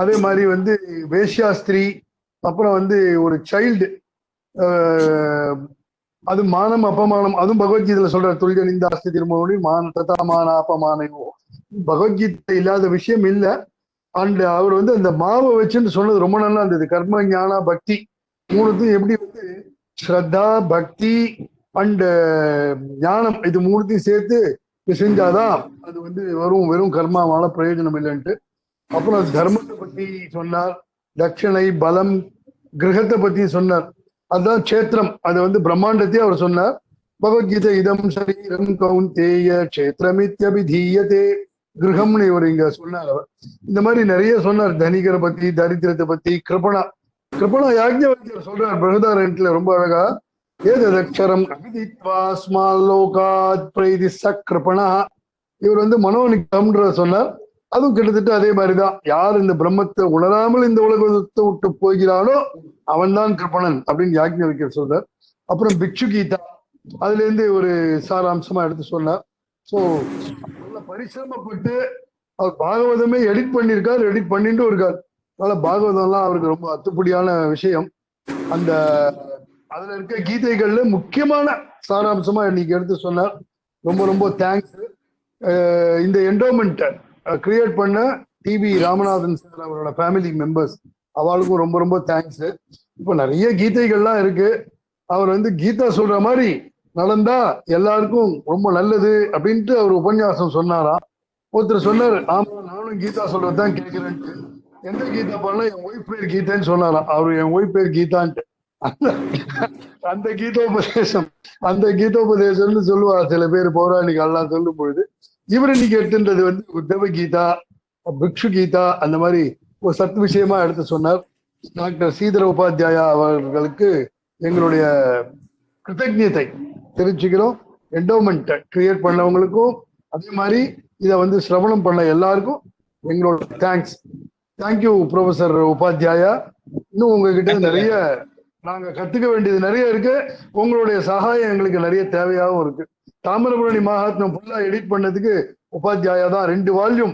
அதே மாதிரி வந்து வேஷ்யாஸ்திரி, அப்புறம் வந்து ஒரு சைல்டு, அது மானம் அப்பமானம், அதுவும் பகவத்கீதையில சொல்ற துல்லியனிந்தாஸ்தி திருமணி மான ததாமான அப்பமானையோ. பகவத்கீதை இல்லாத விஷயம் இல்ல. அண்ட் அவர் வந்து அந்த மாவை வச்சுன்னு சொன்னது ரொம்ப நல்லா இருந்தது. கர்ம ஞான பக்தி மூணுத்தையும் எப்படி வந்து ஸ்ரத்தா பக்தி அண்ட் ஞானம் இது மூணுத்தையும் சேர்த்து செஞ்சாதான் அது வந்து வெறும் கர்மாவான பிரயோஜனம் இல்லைன்ட்டு. அப்புறம் தர்மத்தை பத்தி சொன்னார், தட்சணை பலம் கிரகத்தை பத்தி சொன்னார். அதுதான் கஷேத்திரம், அது வந்து பிரம்மாண்டத்தையே அவர் சொன்னார். பகவத்கீதை இதம் சரீரம் கௌந்தேய கஷேத்திரமித்யபிதீயதே கிரகம்னு இவர் இங்க சொன்னார் அவர். இந்த மாதிரி நிறைய சொன்னார். தனிகரை பத்தி, தரித்திரத்தை பத்தி, கிருபணா யாஜ்ஞவல்கியர் சொல்றார் பிரகதாரண்யத்துல ரொம்ப அழகா. ஏததக்ஷரம் அபிதித்வாஸ்மாலோகாத் பிரைதி சக்ருபணா. இவர் வந்து மனோனிகம்ன்ற சொன்னார். அதுவும் கிட்டத்தட்ட அதே மாதிரிதான். யார் இந்த பிரம்மத்தை உணராமல் இந்த உலகத்தை விட்டு போகிறானோ அவன் தான் கிருபணன் அப்படின்னு யாஜ்ஞவல்கியர் சொல்றார். அப்புறம் பிக்ஷு கீதா அதுல இருந்து ஒரு சாராம்சமா எடுத்து சொன்னார். சோ நல்ல பரிசிரமப்பட்டு அவர் பாகவதமே எடிட் பண்ணிட்டு இருக்கார். அதனால பாகவதம் எல்லாம் அவருக்கு ரொம்ப அத்துப்படியான விஷயம். அந்த அதுல இருக்க கீதைகள்ல முக்கியமான சாராம்சமா இன்னைக்கு எடுத்து சொன்னார். ரொம்ப ரொம்ப தேங்க்ஸ். இந்த என்டோமெண்ட் கிரியேட் பண்ண டிவி ராமநாதன் சார் அவரோட ஃபேமிலி மெம்பர்ஸ் அவளுக்கும் ரொம்ப ரொம்ப தேங்க்ஸ். இப்போ நிறைய கீதைகள்லாம் இருக்கு. அவர் வந்து கீதா சொல்ற மாதிரி நடந்தா எல்லாருக்கும் ரொம்ப நல்லது அப்படின்ட்டு அவர் உபன்யாசம் சொன்னாராம். ஒருத்தர் சொன்னார் ஆமா நானும் கீதா சொல்றதுதான் கேட்கிறேன்ட்டு. எந்த கீதா பண்ணா என் ஒய்ஃப் பேர் கீதான்னு சொன்னாராம். அவரு என் ஒய்ஃப் பேர் கீதான்ட்டு. அந்த கீதோபதேசம்னு சொல்லுவார் சில பேர் பௌராணிகள்லாம் சொல்லும் பொழுது. இவர் இன்னைக்கு எடுத்துன்றது வந்து உத்தவ கீதா, பிக்ஷு கீதா, அந்த மாதிரி ஒரு சத் விஷயமா எடுத்து சொன்னார். டாக்டர் ஸ்ரீதர உபாத்யாயா அவர்களுக்கு எங்களுடைய கிருத்தஜ்ஞத்தை தெரிவிச்சுக்கிறோம். என்டோமெண்ட் கிரியேட் பண்ணவங்களுக்கும் அதே மாதிரி இதை வந்து சிரவணம் பண்ண எல்லாருக்கும் எங்களோட தேங்க்ஸ். Thank you professor Upadhyaya. இன்னும் உங்ககிட்ட நிறைய நாங்க கத்துக்க வேண்டியது நிறைய இருக்கு. உங்களுடைய சகாயம் எங்களுக்கு நிறைய தேவையாகவும் இருக்கு. தாமிரபரணி மகாத்மியம் ஃபுல்லா எடிட் பண்ணதுக்கு உபாத்யாயா தான் 2 வால்யூம்,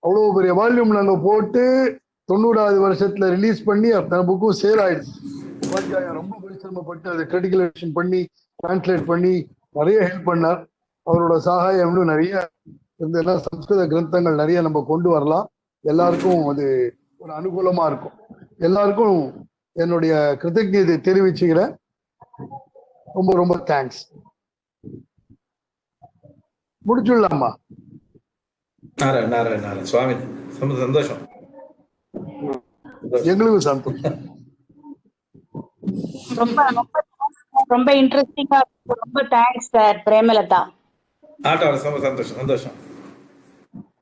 அவ்வளவு பெரிய வால்யூம் நாங்க போட்டு 90வது வருஷத்துல ரிலீஸ் பண்ணி அத்தனை புக்கும் சேல் ஆயிடுச்சு. உபாத்யாயா ரொம்ப பரிசிரமப்பட்டு அதை கிரிட்டிகலைசேஷன் பண்ணி டிரான்ஸ்லேட் பண்ணி நிறைய ஹெல்ப் பண்ணார். அவரோட சகாயம் இன்னும் நிறைய இருந்ததுன்னா சம்ஸ்கிருத கிரந்தங்கள் நிறைய நம்ம கொண்டு வரலாம். எல்லாருக்கும் அது ஒரு அனுகூலமா இருக்கும். எல்லாருக்கும் என்னுடைய கிருத்தஜ்ஞதை தெரிவிச்சுக்கிறேன். ரொம்ப ரொம்ப தேங்க்ஸ். முடிச்சுடலாமா? நாராயண நாராயண நாராயண சுவாமி, சந்தோஷம். எங்களுக்கும் சந்தோஷம். ரொம்ப ரொம்ப ரொம்ப இன்ட்ரெஸ்டிங்கா ரொம்ப தேங்க்ஸ் சார் பிரேமலதா. ஆட்டம் ரொம்ப சந்தோஷம் சந்தோஷம்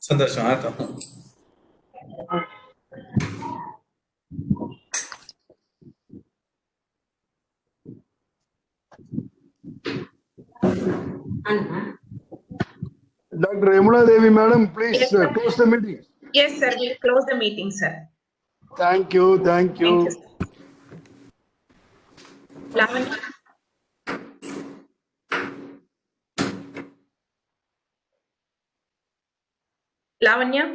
சந்தோஷம் ஆட்டம். Dr. Yamuna Devi, madam, please close the meeting. Yes, sir. We'll close the meeting, sir. Thank you. Thank you. Thank you, sir. Lavanya. Lavanya.